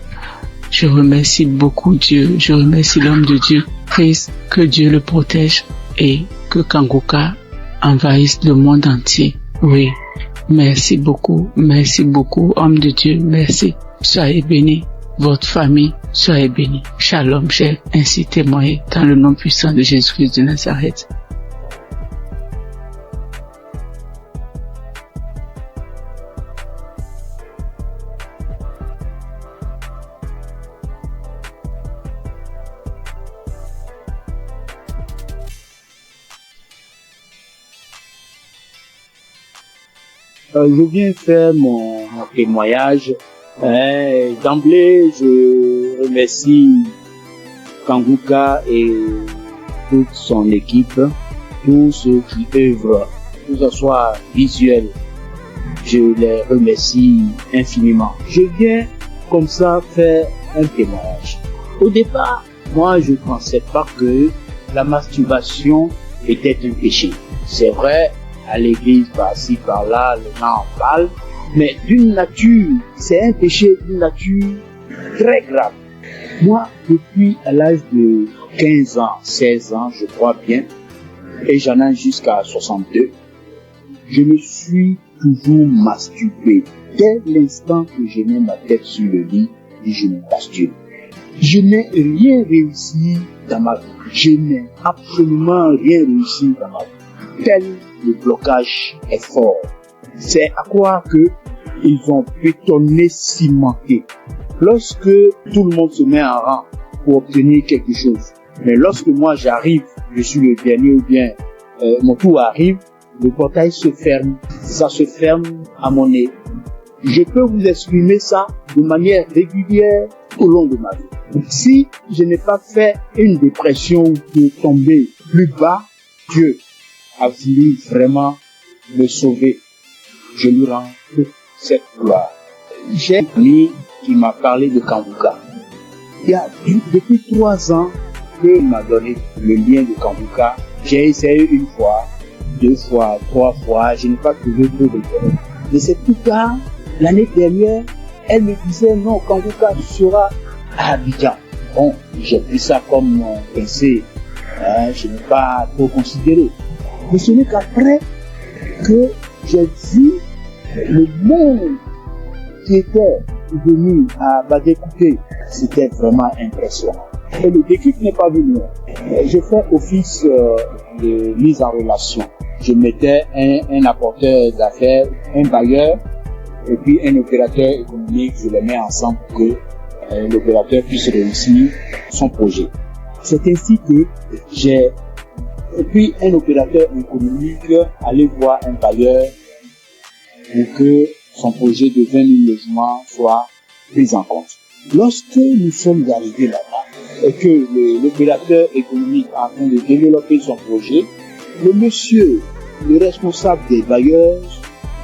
Je remercie beaucoup Dieu. Je remercie l'homme de Dieu. Christ, que Dieu le protège et que Kanguka envahisse le monde entier. Oui. Merci beaucoup, homme de Dieu, merci. Soyez bénis, votre famille, soyez bénis. Shalom, j'ai ainsi témoigné dans le nom puissant de Jésus-Christ de Nazareth. Je viens faire mon témoignage. D'emblée, je remercie Kanguka et toute son équipe, tous ceux qui œuvrent, que ce soit visuel. Je les remercie infiniment. Je viens comme ça faire un témoignage. Au départ, moi, je ne pensais pas que la masturbation était un péché. C'est vrai, à l'église, par-ci, par-là, les gens en parlent, mais d'une nature, c'est un péché d'une nature très grave. Moi, depuis à l'âge de 15 ans, 16 ans, je crois bien, et j'en ai jusqu'à 62, je me suis toujours masturbé. Dès l'instant que je mets ma tête sur le lit, je me masturbe. Je n'ai rien réussi dans ma vie. Je n'ai absolument rien réussi dans ma vie. Tel le blocage est fort. C'est à croire que ils ont bétonné, cimenté. Lorsque tout le monde se met en rang pour obtenir quelque chose, mais lorsque moi j'arrive, je suis le dernier ou bien mon tour arrive, le portail se ferme. Ça se ferme à mon nez. Je peux vous exprimer ça de manière régulière au long de ma vie. Si je n'ai pas fait une dépression pour tomber plus bas, Dieu a voulu vraiment me sauver. Je lui rends toute cette gloire. J'ai un ami qui m'a parlé de Kanguka. Il y a depuis 3 ans qu'il m'a donné le lien de Kanguka. J'ai essayé 1 fois, 2 fois, 3 fois, je n'ai pas trouvé trop de temps. Mais c'est plus tard, l'année dernière, elle me disait non, Kanguka sera à Abidjan. Bon, j'ai pris ça comme mon pensée. Je n'ai pas trop considéré. Mais ce n'est qu'après que j'ai vu le monde qui était venu à Badekouté. C'était vraiment impressionnant. Et le déclic n'est pas venu. J'ai fait office de mise en relation. Je mettais un apporteur d'affaires, un bailleur, et puis un opérateur économique. Je les mets ensemble pour que l'opérateur puisse réussir son projet. C'est ainsi que j'ai pris un opérateur économique, aller voir un bailleur pour que son projet de 20 000 logements soit pris en compte. Lorsque nous sommes arrivés là-bas et que l'opérateur économique est en train de développer son projet, le monsieur, le responsable des bailleurs,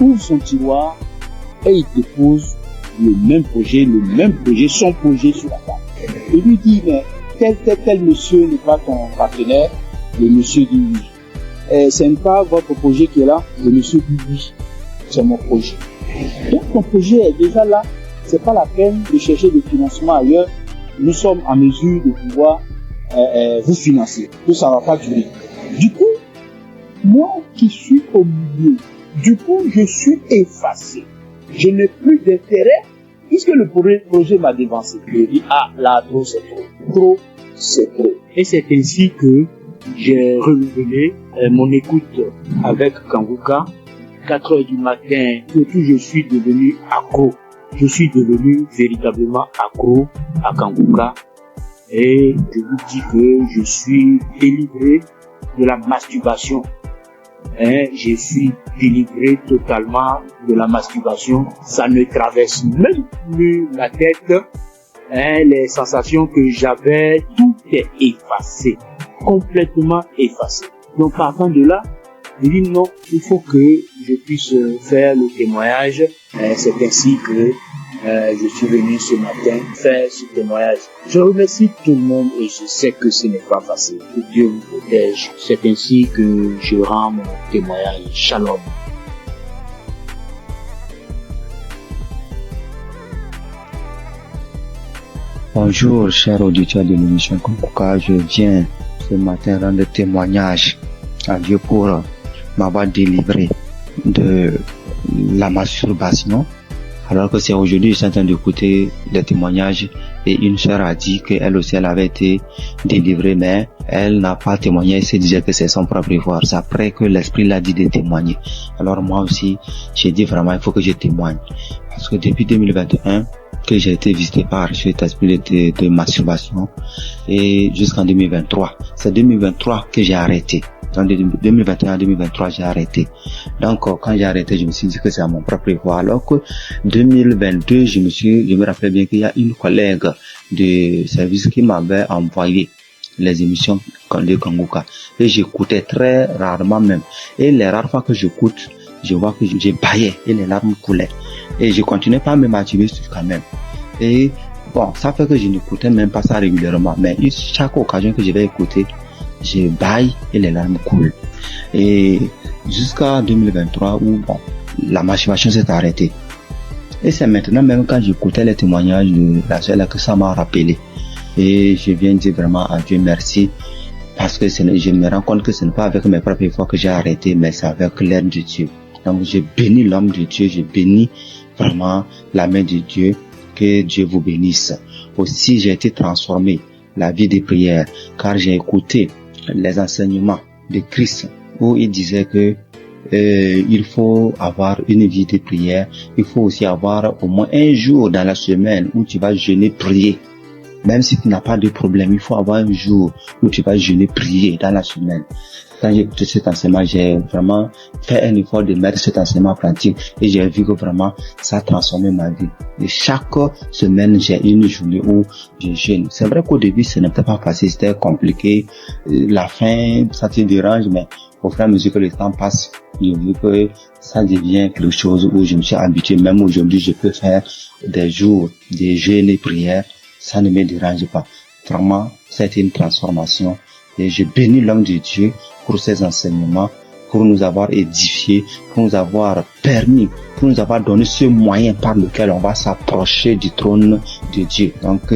ouvre son tiroir et il dépose le même projet, son projet sur la table. Il lui dit, mais tel monsieur n'est pas ton partenaire. Le monsieur dit oui. Et ce n'est pas votre projet qui est là. Le monsieur dit oui. C'est mon projet. Donc ton projet est déjà là. C'est pas la peine de chercher des financements ailleurs. Nous sommes en mesure de pouvoir vous financer. Tout ça ne va pas durer. Du coup, moi qui suis au milieu, je suis effacé. Je n'ai plus d'intérêt puisque le projet m'a dévancé. Je dis, là, trop, c'est trop. Trop, c'est trop. Et c'est ainsi que j'ai renouvelé mon écoute avec Kanguka. 4 heures du matin, surtout je suis devenu accro. Je suis devenu véritablement accro à Kanguka. Et je vous dis que je suis délivré de la masturbation. Je suis délivré totalement de la masturbation. Ça ne traverse même plus la tête. Les sensations que j'avais, tout est effacé. Complètement effacé. Donc partant de là, je dis non, il faut que je puisse faire le témoignage. C'est ainsi que je suis venu ce matin faire ce témoignage. Je remercie tout le monde et je sais que ce n'est pas facile. Que Dieu vous protège. C'est ainsi que je rends mon témoignage. Shalom. Bonjour, chers auditeurs de l'émission Kanguka. Je viens ce matin rendre témoignage à Dieu pour m'avoir délivré de la masturbation. Alors que c'est aujourd'hui, je suis en train d'écouter les témoignages et une sœur a dit qu'elle aussi elle avait été délivrée, mais elle n'a pas témoigné, elle se disait que c'est son propre effort. C'est après que l'esprit l'a dit de témoigner. Alors moi aussi, j'ai dit vraiment, il faut que je témoigne. Parce que depuis 2021, que j'ai été visité par cet esprit de masturbation et jusqu'en 2023. C'est 2023 que j'ai arrêté. En 2021 2023, j'ai arrêté. Donc, quand j'ai arrêté, je me suis dit que c'est à mon propre effort. Alors que 2022, je me rappelle bien qu'il y a une collègue de service qui m'avait envoyé les émissions de Kanguka. Et j'écoutais très rarement même. Et les rares fois que j'écoute, je vois que j'ai baillé et les larmes coulaient. Et je continuais pas à me masturber quand même. Et bon, ça fait que je n'écoutais même pas ça régulièrement. Mais chaque occasion que je vais écouter, je baille et les larmes coulent. Et jusqu'à 2023 où bon, la masturbation s'est arrêtée. Et c'est maintenant même quand j'écoutais les témoignages de la soeur que ça m'a rappelé. Et je viens dire vraiment à Dieu merci. Parce que je me rends compte que ce n'est pas avec mes propres efforts que j'ai arrêté, mais c'est avec l'aide de Dieu. Donc je bénis l'homme de Dieu, je bénis vraiment la main de Dieu. Que Dieu vous bénisse. Aussi, j'ai été transformé la vie des prières, car j'ai écouté les enseignements de Christ où il disait que il faut avoir une vie de prière. Il faut aussi avoir au moins un jour dans la semaine où tu vas jeûner, prier. Même si tu n'as pas de problème, il faut avoir un jour où tu vas jeûner, prier dans la semaine. Quand j'ai écouté cet enseignement, j'ai vraiment fait un effort de mettre cet enseignement en pratique et j'ai vu que vraiment ça a transformé ma vie. Et chaque semaine, j'ai une journée où je jeûne. C'est vrai qu'au début, ce n'était pas facile, c'était compliqué. La faim, ça te dérange, mais au fur et à mesure que le temps passe, j'ai vu que ça devient quelque chose où je me suis habitué. Même aujourd'hui, je peux faire des jours de jeûne et prière. Ça ne me dérange pas. Vraiment, c'est une transformation. Et je bénis l'homme de Dieu pour ses enseignements, pour nous avoir édifiés, pour nous avoir permis, pour nous avoir donné ce moyen par lequel on va s'approcher du trône de Dieu. Donc,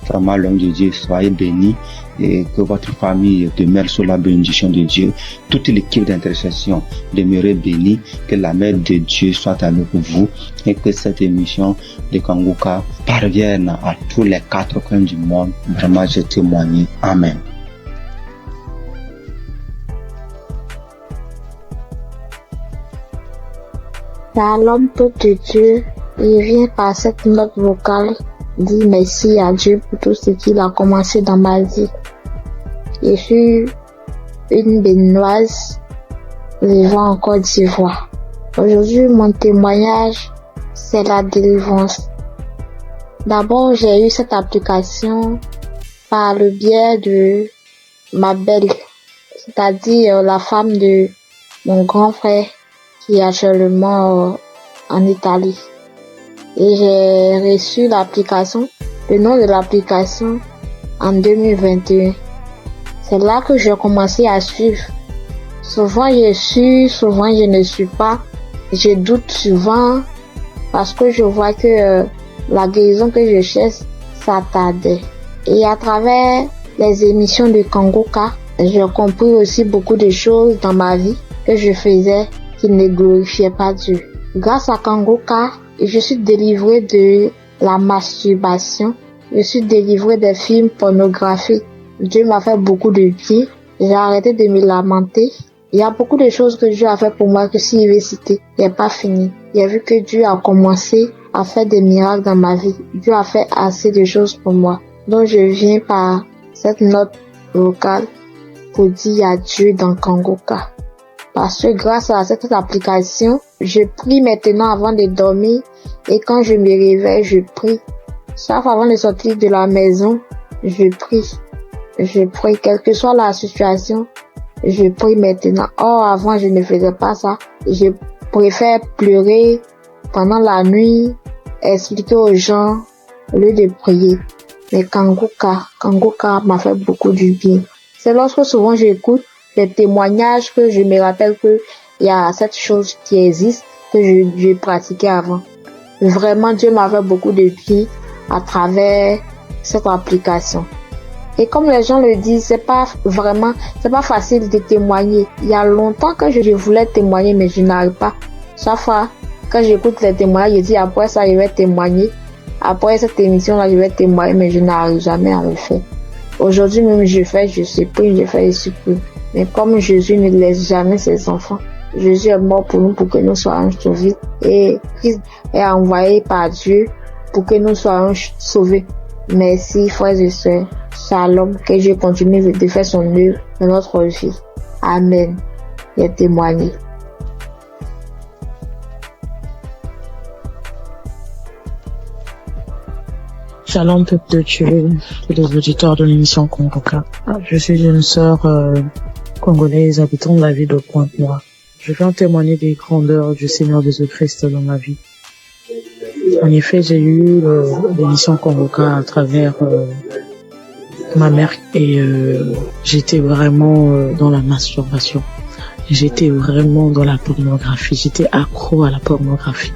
vraiment, l'homme de Dieu, soyez bénis et que votre famille demeure sous la bénédiction de Dieu. Toute l'équipe d'intercession demeure bénie, que la main de Dieu soit avec vous et que cette émission de Kanguka parvienne à tous les 4 coins du monde. Vraiment, je témoigne. Amen. Shalom, peuple de Dieu, il vient par cette note vocale dire merci à Dieu pour tout ce qu'il a commencé dans ma vie. Je suis une béninoise vivant en Côte d'Ivoire. Aujourd'hui, mon témoignage, c'est la délivrance. D'abord, j'ai eu cette application par le biais de ma belle, c'est-à-dire la femme de mon grand frère qui est actuellement en Italie. Et j'ai reçu l'application, le nom de l'application en 2021. C'est là que j'ai commencé à suivre. Souvent je suis, souvent je ne suis pas. Je doute souvent parce que je vois que la guérison que je cherche, ça tardait. Et à travers les émissions de Kangoka, j'ai compris aussi beaucoup de choses dans ma vie que je faisais qui ne glorifiaient pas Dieu. Grâce à Kangoka, je suis délivrée de la masturbation. Je suis délivrée des films pornographiques. Dieu m'a fait beaucoup de bien. J'ai arrêté de me lamenter. Il y a beaucoup de choses que Dieu a fait pour moi que si je vais citer, il n'est pas fini. J'ai vu que Dieu a commencé à faire des miracles dans ma vie. Dieu a fait assez de choses pour moi. Donc je viens par cette note vocale pour dire adieu dans Kangoka. Parce que grâce à cette application, je prie maintenant avant de dormir et quand je me réveille, je prie. Sauf avant de sortir de la maison, je prie. Je prie, quelle que soit la situation, je prie maintenant. Or, avant, je ne faisais pas ça. Je préfère pleurer pendant la nuit, expliquer aux gens au lieu de prier. Mais Kangoka m'a fait beaucoup du bien. C'est lorsque souvent j'écoute les témoignages que je me rappelle que il y a cette chose qui existe que je pratiquais avant. Vraiment, Dieu m'a fait beaucoup de bien à travers cette application. Et comme les gens le disent, c'est pas facile de témoigner. Il y a longtemps que je voulais témoigner, mais je n'arrive pas. Chaque fois, quand j'écoute les témoignages, je dis après ça, je vais témoigner. Après cette émission-là, je vais témoigner, mais je n'arrive jamais à le faire. Aujourd'hui même, je supprime, je fais, je supprime. Mais comme Jésus ne laisse jamais ses enfants, Jésus est mort pour nous, pour que nous soyons sauvés. Et Christ est envoyé par Dieu pour que nous soyons sauvés. Merci, frères et sœurs. Shalom, que Dieu continue de faire son œuvre dans notre vie. Amen. Et témoigner. Shalom, peuple de Dieu, tous les auditeurs de l'émission Kangoka. Je suis une sœur congolaise habitant la ville de Pointe-Noire. Je viens témoigner des grandeurs du Seigneur Jésus-Christ dans ma vie. En effet, j'ai eu l'émission Kangoka à travers ma mère et j'étais vraiment dans la masturbation. J'étais vraiment dans la pornographie. J'étais accro à la pornographie.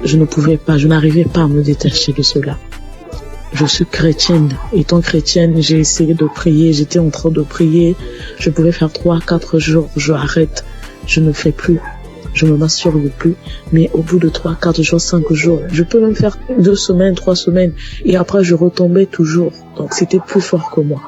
Je n'arrivais pas à me détacher de cela. Je suis chrétienne. Étant chrétienne, j'ai essayé de prier. J'étais en train de prier. Je pouvais faire 3-4 jours. Je arrête. Je ne fais plus. Je me masturbe plus. Mais au bout de 3-4 jours, 5 jours, je peux même faire 2 semaines, 3 semaines. Et après, je retombais toujours. Donc, c'était plus fort que moi.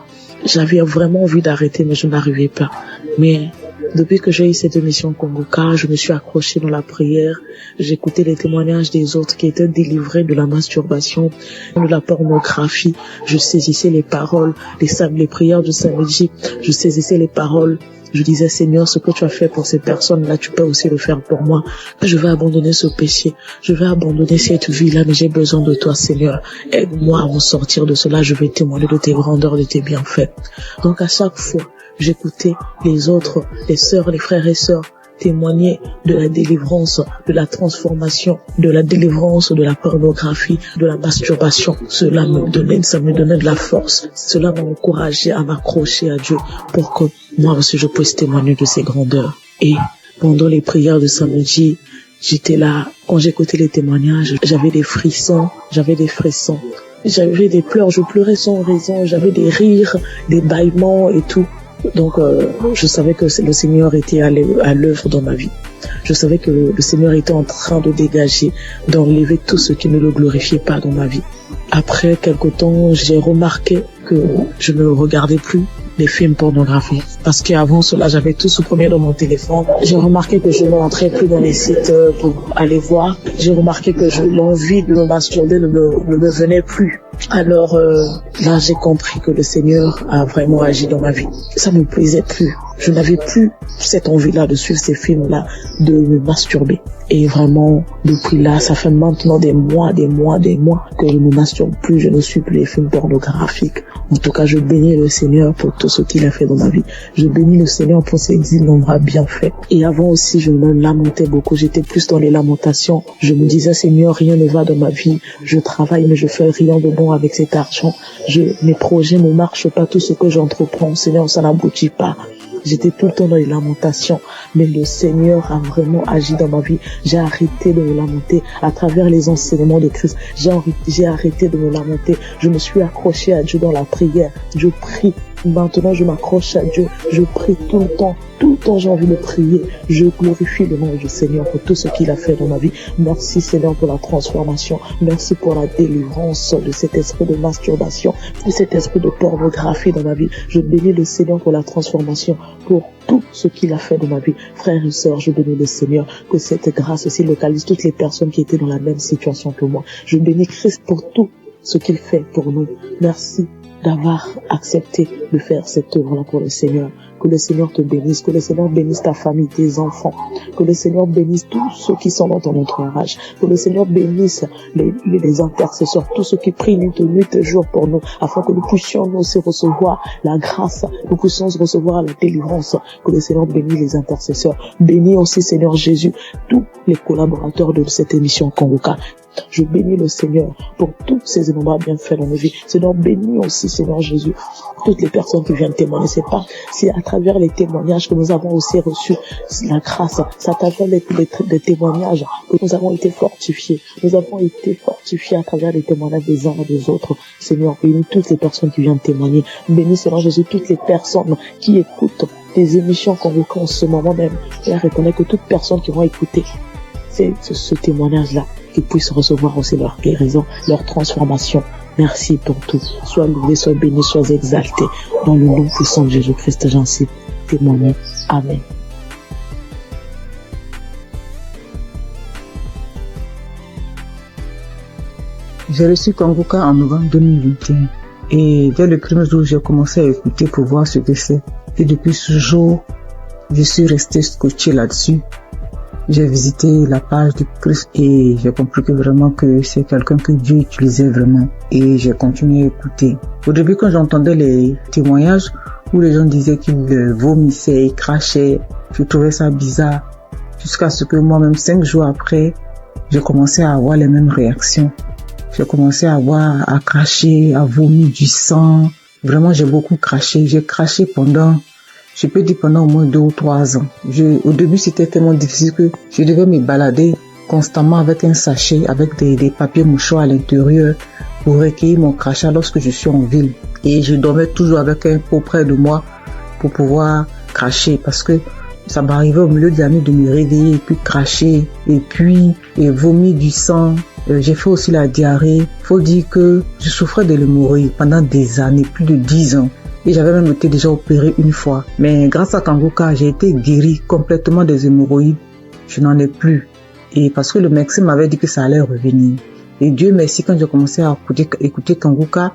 J'avais vraiment envie d'arrêter, mais je n'arrivais pas. Mais depuis que j'ai eu cette émission Kangoka, je me suis accrochée dans la prière. J'écoutais les témoignages des autres qui étaient délivrés de la masturbation, de la pornographie. Je saisissais les paroles, les prières du samedi. Je saisissais les paroles. Je disais, Seigneur, ce que tu as fait pour ces personnes-là, tu peux aussi le faire pour moi. Je vais abandonner ce péché. Je vais abandonner cette vie-là, mais j'ai besoin de toi, Seigneur. Aide-moi à en sortir de cela. Je vais témoigner de tes grandeurs, de tes bienfaits. Donc, à chaque fois, j'écoutais les autres, les sœurs, les frères et sœurs témoigner de la délivrance, de la transformation, de la délivrance de la pornographie, de la masturbation. Ça me donnait de la force. Cela m'a encouragé à m'accrocher à Dieu pour que moi aussi je puisse témoigner de ses grandeurs. Et pendant les prières de samedi, j'étais là. Quand j'écoutais les témoignages, j'avais des frissons. J'avais des pleurs, je pleurais sans raison. J'avais des rires, des bâillements et tout. Donc, je savais que le Seigneur était à l'œuvre dans ma vie. Je savais que le Seigneur était en train de dégager, d'enlever tout ce qui ne le glorifiait pas dans ma vie. Après quelque temps, j'ai remarqué que je ne regardais plus les films pornographiques. Parce qu'avant cela, j'avais tout supprimé dans mon téléphone. J'ai remarqué que je ne rentrais plus dans les sites pour aller voir. J'ai remarqué que l'envie de me masturber ne me venait plus. Alors là, j'ai compris que le Seigneur a vraiment agi dans ma vie. Ça ne me plaisait plus. Je n'avais plus cette envie-là de suivre ces films-là, de me masturber. Et vraiment, depuis là, ça fait maintenant des mois que je ne masturbe plus, je ne suis plus les films pornographiques. En tout cas, je bénis le Seigneur pour tout ce qu'il a fait dans ma vie. Je bénis le Seigneur pour ses innombrables bienfaits. Et avant aussi, je me lamentais beaucoup. J'étais plus dans les lamentations. Je me disais, Seigneur, rien ne va dans ma vie. Je travaille, mais je fais rien de bon avec cet argent. Mes projets ne marchent pas. Tout ce que j'entreprends, Seigneur, ça n'aboutit pas. J'étais tout le temps dans les lamentations, mais le Seigneur a vraiment agi dans ma vie. J'ai arrêté de me lamenter à travers les enseignements de Christ. J'ai arrêté de me lamenter. Je me suis accroché à Dieu dans la prière. Je prie. Maintenant, je m'accroche à Dieu. Je prie tout le temps. Tout le temps, j'ai envie de prier. Je glorifie le nom du Seigneur pour tout ce qu'il a fait dans ma vie. Merci, Seigneur, pour la transformation. Merci pour la délivrance de cet esprit de masturbation, de cet esprit de pornographie dans ma vie. Je bénis le Seigneur pour la transformation, pour tout ce qu'il a fait dans ma vie. Frères et sœurs, je bénis le Seigneur. Que cette grâce aussi localise toutes les personnes qui étaient dans la même situation que moi. Je bénis Christ pour tout ce qu'il fait pour nous. Merci d'avoir accepté de faire cette œuvre-là pour le Seigneur. Que le Seigneur te bénisse, que le Seigneur bénisse ta famille, tes enfants, que le Seigneur bénisse tous ceux qui sont dans ton entourage, que le Seigneur bénisse les intercesseurs, tous ceux qui prient nuit et jour pour nous, afin que nous puissions nous aussi recevoir la grâce, nous puissions recevoir la délivrance. Que le Seigneur bénisse les intercesseurs. Bénis aussi, Seigneur Jésus, tous les collaborateurs de cette émission Kanguka. Je bénis le Seigneur pour tous ces innombrables bienfaits dans nos vies. Seigneur, bénis aussi, Seigneur Jésus, toutes les personnes qui viennent témoigner. C'est à travers les témoignages que nous avons aussi reçu la grâce. C'est à travers les témoignages que nous avons été fortifiés. Nous avons été fortifiés à travers les témoignages des uns et des autres. Seigneur, bénis toutes les personnes qui viennent témoigner. Bénis, Seigneur Jésus, toutes les personnes qui écoutent des émissions Kanguka en ce moment même. Et reconnais que toutes personnes qui vont écouter ce témoignage-là, qu'ils puissent recevoir aussi leur guérison, leur transformation. Merci pour tout. Sois loué, sois béni, sois exalté. Dans le nom puissant de Jésus-Christ, j'en suis témoigné. Amen. J'ai reçu Kanguka en novembre 2021. Et dès le premier jour, j'ai commencé à écouter pour voir ce que c'est. Et depuis ce jour, je suis resté scotché là-dessus. J'ai visité la page du Christ et j'ai compris que vraiment que c'est quelqu'un que Dieu utilisait vraiment. Et j'ai continué à écouter. Au début, quand j'entendais les témoignages où les gens disaient qu'ils vomissaient, ils crachaient, je trouvais ça bizarre. Jusqu'à ce que moi-même, 5 jours après, j'ai commencé à avoir les mêmes réactions. J'ai commencé à cracher, à vomir du sang. Vraiment, j'ai beaucoup craché. J'ai craché pendant au moins 2 ou 3 ans. Au début, c'était tellement difficile que je devais me balader constamment avec un sachet, avec des papiers mouchoirs à l'intérieur pour recueillir mon crachat lorsque je suis en ville. Et je dormais toujours avec un pot près de moi pour pouvoir cracher parce que ça m'arrivait au milieu de la nuit de me réveiller et puis cracher et puis vomir du sang. J'ai fait aussi la diarrhée. Faut dire que je souffrais de l'hémorroïde pendant des années, plus de 10 ans. Et j'avais même été déjà opéré une fois. Mais grâce à Kanguka, j'ai été guéri complètement des hémorroïdes. Je n'en ai plus. Et parce que le médecin m'avait dit que ça allait revenir. Et Dieu merci, quand j'ai commencé à écouter Kanguka,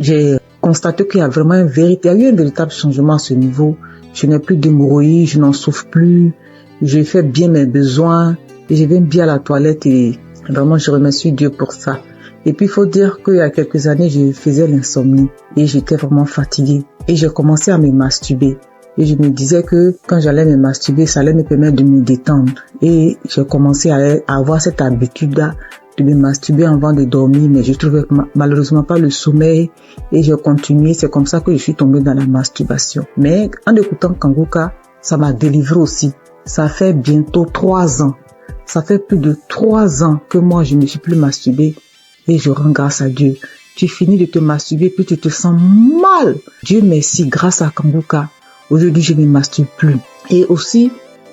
j'ai constaté qu'il y a vraiment il y a eu un véritable changement à ce niveau. Je n'ai plus d'hémorroïdes, je n'en souffre plus. Je fais bien mes besoins. Et je viens bien à la toilette et vraiment je remercie Dieu pour ça. Et puis, il faut dire qu'il y a quelques années, je faisais l'insomnie et j'étais vraiment fatiguée. Et j'ai commencé à me masturber. Et je me disais que quand j'allais me masturber, ça allait me permettre de me détendre. Et j'ai commencé à avoir cette habitude-là de me masturber avant de dormir, mais je trouvais malheureusement pas le sommeil. Et j'ai continué. C'est comme ça que je suis tombée dans la masturbation. Mais en écoutant Kanguka, ça m'a délivré aussi. Ça fait bientôt 3 ans. Ça fait plus de 3 ans que moi, je ne me suis plus masturbée. Et je rends grâce à Dieu. Tu finis de te masturber, puis tu te sens mal. Dieu merci, grâce à Kanguka, aujourd'hui je ne me masturbe plus. Et aussi,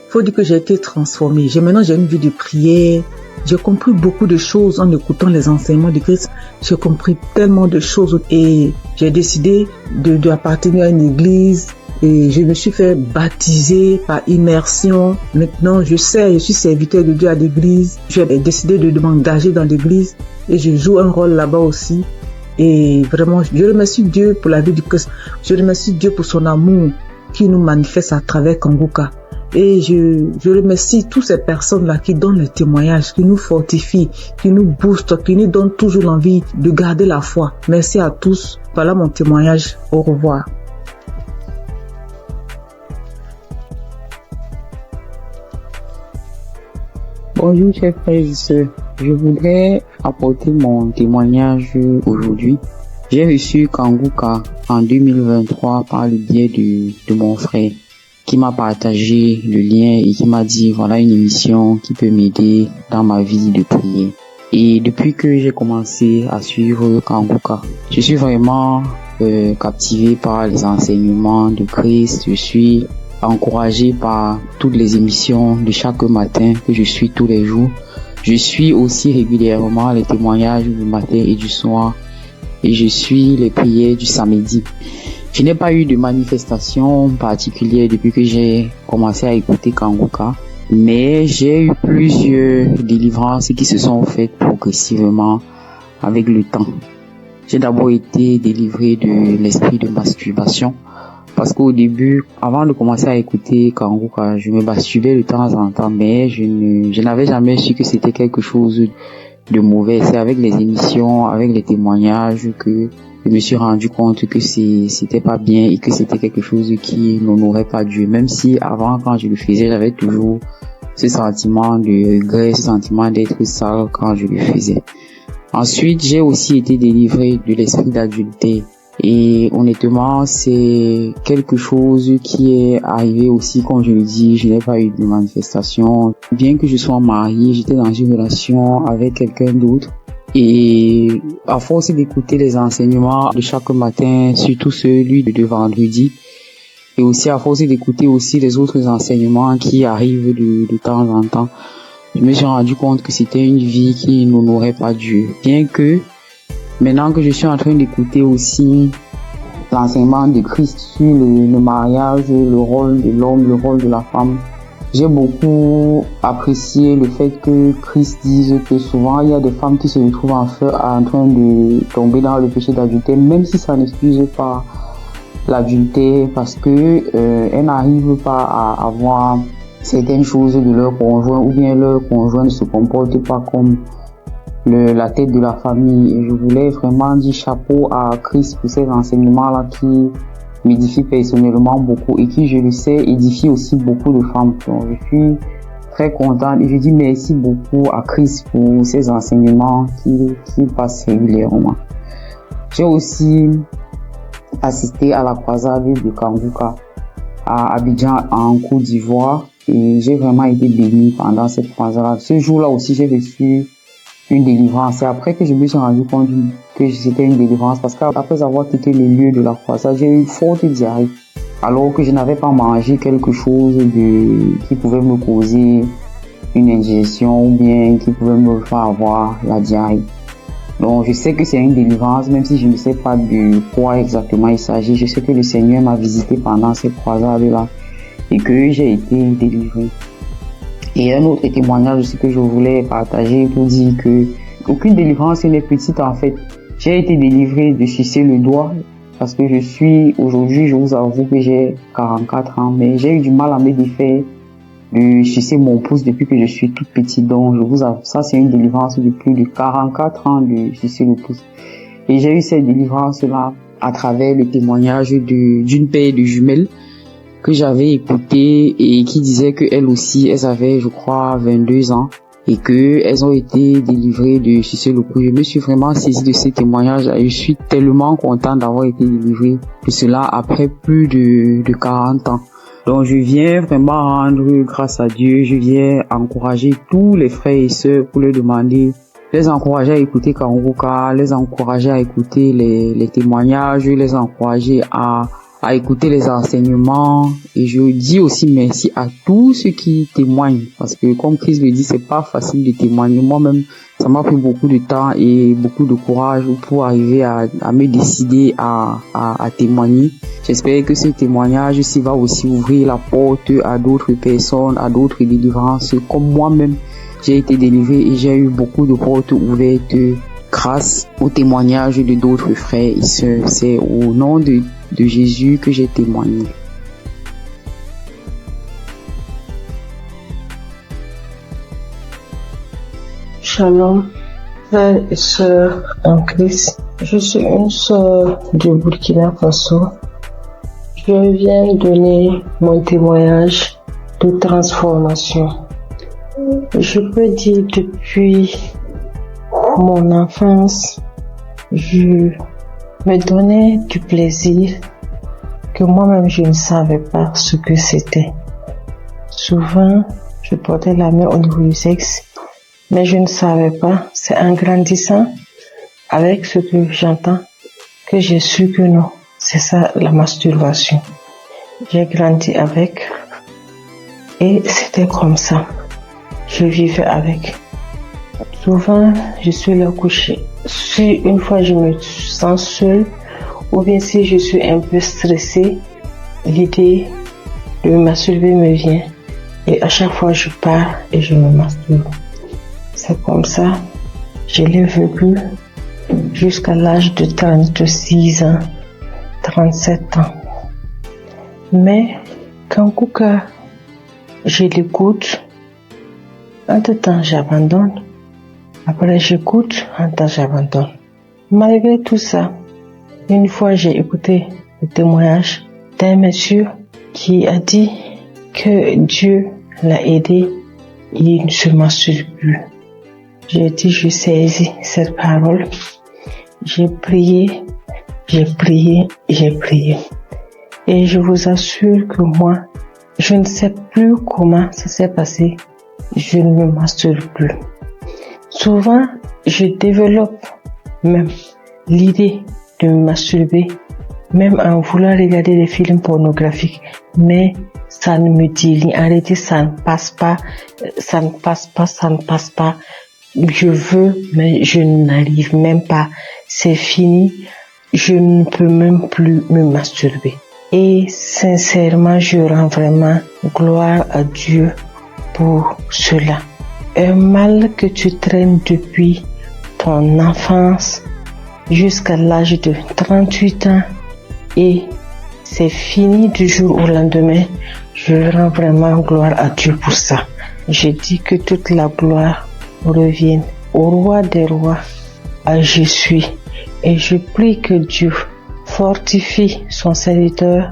faut dire que j'ai été transformée. Maintenant j'ai une vie de prière. J'ai compris beaucoup de choses en écoutant les enseignements de Christ. J'ai compris tellement de choses et j'ai décidé d'appartenir à une église. Et je me suis fait baptiser par immersion. Maintenant, je suis serviteur de Dieu à l'église. J'ai décidé de m'engager dans l'église et je joue un rôle là-bas aussi. Et vraiment, je remercie Dieu pour la vie du Christ. Je remercie Dieu pour son amour qui nous manifeste à travers Kanguka. Et je remercie toutes ces personnes-là qui donnent le témoignage, qui nous fortifient, qui nous boostent, qui nous donnent toujours l'envie de garder la foi. Merci à tous. Voilà mon témoignage. Au revoir. Bonjour chers frères et sœurs, je voudrais apporter mon témoignage aujourd'hui. J'ai reçu Kanguka en 2023 par le biais de mon frère qui m'a partagé le lien et qui m'a dit voilà une émission qui peut m'aider dans ma vie de prière. Et depuis que j'ai commencé à suivre Kanguka, je suis vraiment captivé par les enseignements de Christ. Je suis encouragé par toutes les émissions de chaque matin que je suis tous les jours. Je suis aussi régulièrement les témoignages du matin et du soir et je suis les prières du samedi. Je n'ai pas eu de manifestation particulière depuis que j'ai commencé à écouter Kanguka, mais j'ai eu plusieurs délivrances qui se sont faites progressivement avec le temps. J'ai d'abord été délivré de l'esprit de masturbation. Parce qu'au début, avant de commencer à écouter Kanguka, je me masturbais de temps en temps, mais je n'avais jamais su que c'était quelque chose de mauvais. C'est avec les émissions, avec les témoignages que je me suis rendu compte que c'était pas bien et que c'était quelque chose qui n'honorait pas Dieu. Même si avant, quand je le faisais, j'avais toujours ce sentiment de regret, ce sentiment d'être sale quand je le faisais. Ensuite, j'ai aussi été délivré de l'esprit d'adultère. Et honnêtement, c'est quelque chose qui est arrivé aussi, comme je le dis, je n'ai pas eu de manifestation. Bien que je sois mariée, j'étais dans une relation avec quelqu'un d'autre. Et à force d'écouter les enseignements de chaque matin, surtout celui de vendredi, et aussi à force d'écouter aussi les autres enseignements qui arrivent de temps en temps, je me suis rendu compte que c'était une vie qui n'honorait pas Dieu. Bien que maintenant que je suis en train d'écouter aussi l'enseignement de Christ sur le mariage, le rôle de l'homme, le rôle de la femme, j'ai beaucoup apprécié le fait que Christ dise que souvent il y a des femmes qui se retrouvent en train de tomber dans le péché d'adultère, même si ça n'excuse pas l'adultère, parce que elles n'arrivent pas à avoir certaines choses de leur conjoint, ou bien leur conjoint ne se comporte pas comme la tête de la famille. Et je voulais vraiment dire chapeau à Christ pour ces enseignements-là qui m'édifient personnellement beaucoup et qui, je le sais, édifient aussi beaucoup de femmes. Donc, je suis très contente et je dis merci beaucoup à Christ pour ces enseignements qui passent régulièrement. J'ai aussi assisté à la croisade de Kanguka à Abidjan en Côte d'Ivoire et j'ai vraiment été béni pendant cette croisade. Ce jour-là aussi, j'ai reçu une délivrance. C'est après que je me suis rendu compte que c'était une délivrance parce qu'après avoir quitté le lieu de la croisade, j'ai eu une forte diarrhée alors que je n'avais pas mangé quelque chose qui pouvait me causer une indigestion ou bien qui pouvait me faire avoir la diarrhée. Donc je sais que c'est une délivrance, même si je ne sais pas de quoi exactement il s'agit. Je sais que le Seigneur m'a visité pendant cette croisade-là et que j'ai été délivré. Et un autre témoignage aussi que je voulais partager pour dire que aucune délivrance n'est petite en fait. J'ai été délivré de sucer le doigt parce que aujourd'hui, je vous avoue que j'ai 44 ans, mais j'ai eu du mal à me défaire de sucer mon pouce depuis que je suis toute petite. Donc je vous avoue, ça c'est une délivrance de plus de 44 ans de sucer le pouce. Et j'ai eu cette délivrance-là à travers le témoignage d'une paire de jumelles que j'avais écouté et qui disait qu'elles aussi, elles avaient, je crois, 22 ans et qu'elles ont été délivrées de sucer le pouce. Je me suis vraiment saisie de ces témoignages et je suis tellement contente d'avoir été délivrée de cela après plus de 40 ans. Donc je viens vraiment rendre grâce à Dieu, je viens encourager tous les frères et sœurs pour leur demander, les encourager à écouter Kanguka, les encourager à écouter les témoignages, les encourager à écouter les enseignements. Et je dis aussi merci à tous ceux qui témoignent parce que comme Christ le dit, c'est pas facile de témoigner. Moi-même, ça m'a pris beaucoup de temps et beaucoup de courage pour arriver à me décider à témoigner. J'espère que ce témoignage aussi va aussi ouvrir la porte à d'autres personnes, à d'autres délivrances. Comme moi-même, j'ai été délivré et j'ai eu beaucoup de portes ouvertes grâce au témoignage de d'autres frères et sœurs. C'est au nom de Jésus que j'ai témoigné. Shalom, frères et sœurs en Christ. Je suis une sœur du Burkina Faso. Je viens donner mon témoignage de transformation. Je peux dire depuis mon enfance, je me donnais du plaisir que moi-même je ne savais pas ce que c'était. Souvent, je portais la main au niveau du sexe, mais je ne savais pas. C'est en grandissant avec ce que j'entends que j'ai su que non, c'est ça la masturbation. J'ai grandi avec et c'était comme ça. Je vivais avec. Souvent, je suis là couchée. Si une fois je me sens seule, ou bien si je suis un peu stressée, l'idée de me masturber me vient. Et à chaque fois, je pars et je me masturbe. C'est comme ça, je l'ai vécu jusqu'à l'âge de 36 ans, 37 ans. Mais quand Kouka, je l'écoute, en tout temps j'abandonne. Après j'écoute, en temps j'abandonne. Malgré tout ça, une fois j'ai écouté le témoignage d'un monsieur qui a dit que Dieu l'a aidé, il ne se masturbe plus. J'ai dit, je saisis cette parole. J'ai prié. Et je vous assure que moi, je ne sais plus comment ça s'est passé. Je ne me masturbe plus. Souvent, je développe même l'idée de me masturber, même en voulant regarder des films pornographiques. Mais ça ne me dit rien. Arrêtez, ça ne passe pas. Je veux, mais je n'arrive même pas. C'est fini. Je ne peux même plus me masturber. Et sincèrement, je rends vraiment gloire à Dieu pour cela. Un mal que tu traînes depuis ton enfance jusqu'à l'âge de 38 ans et c'est fini du jour au lendemain. Je rends vraiment gloire à Dieu pour ça. Je dis que toute la gloire revienne au roi des rois, à Jésus. Et je prie que Dieu fortifie son serviteur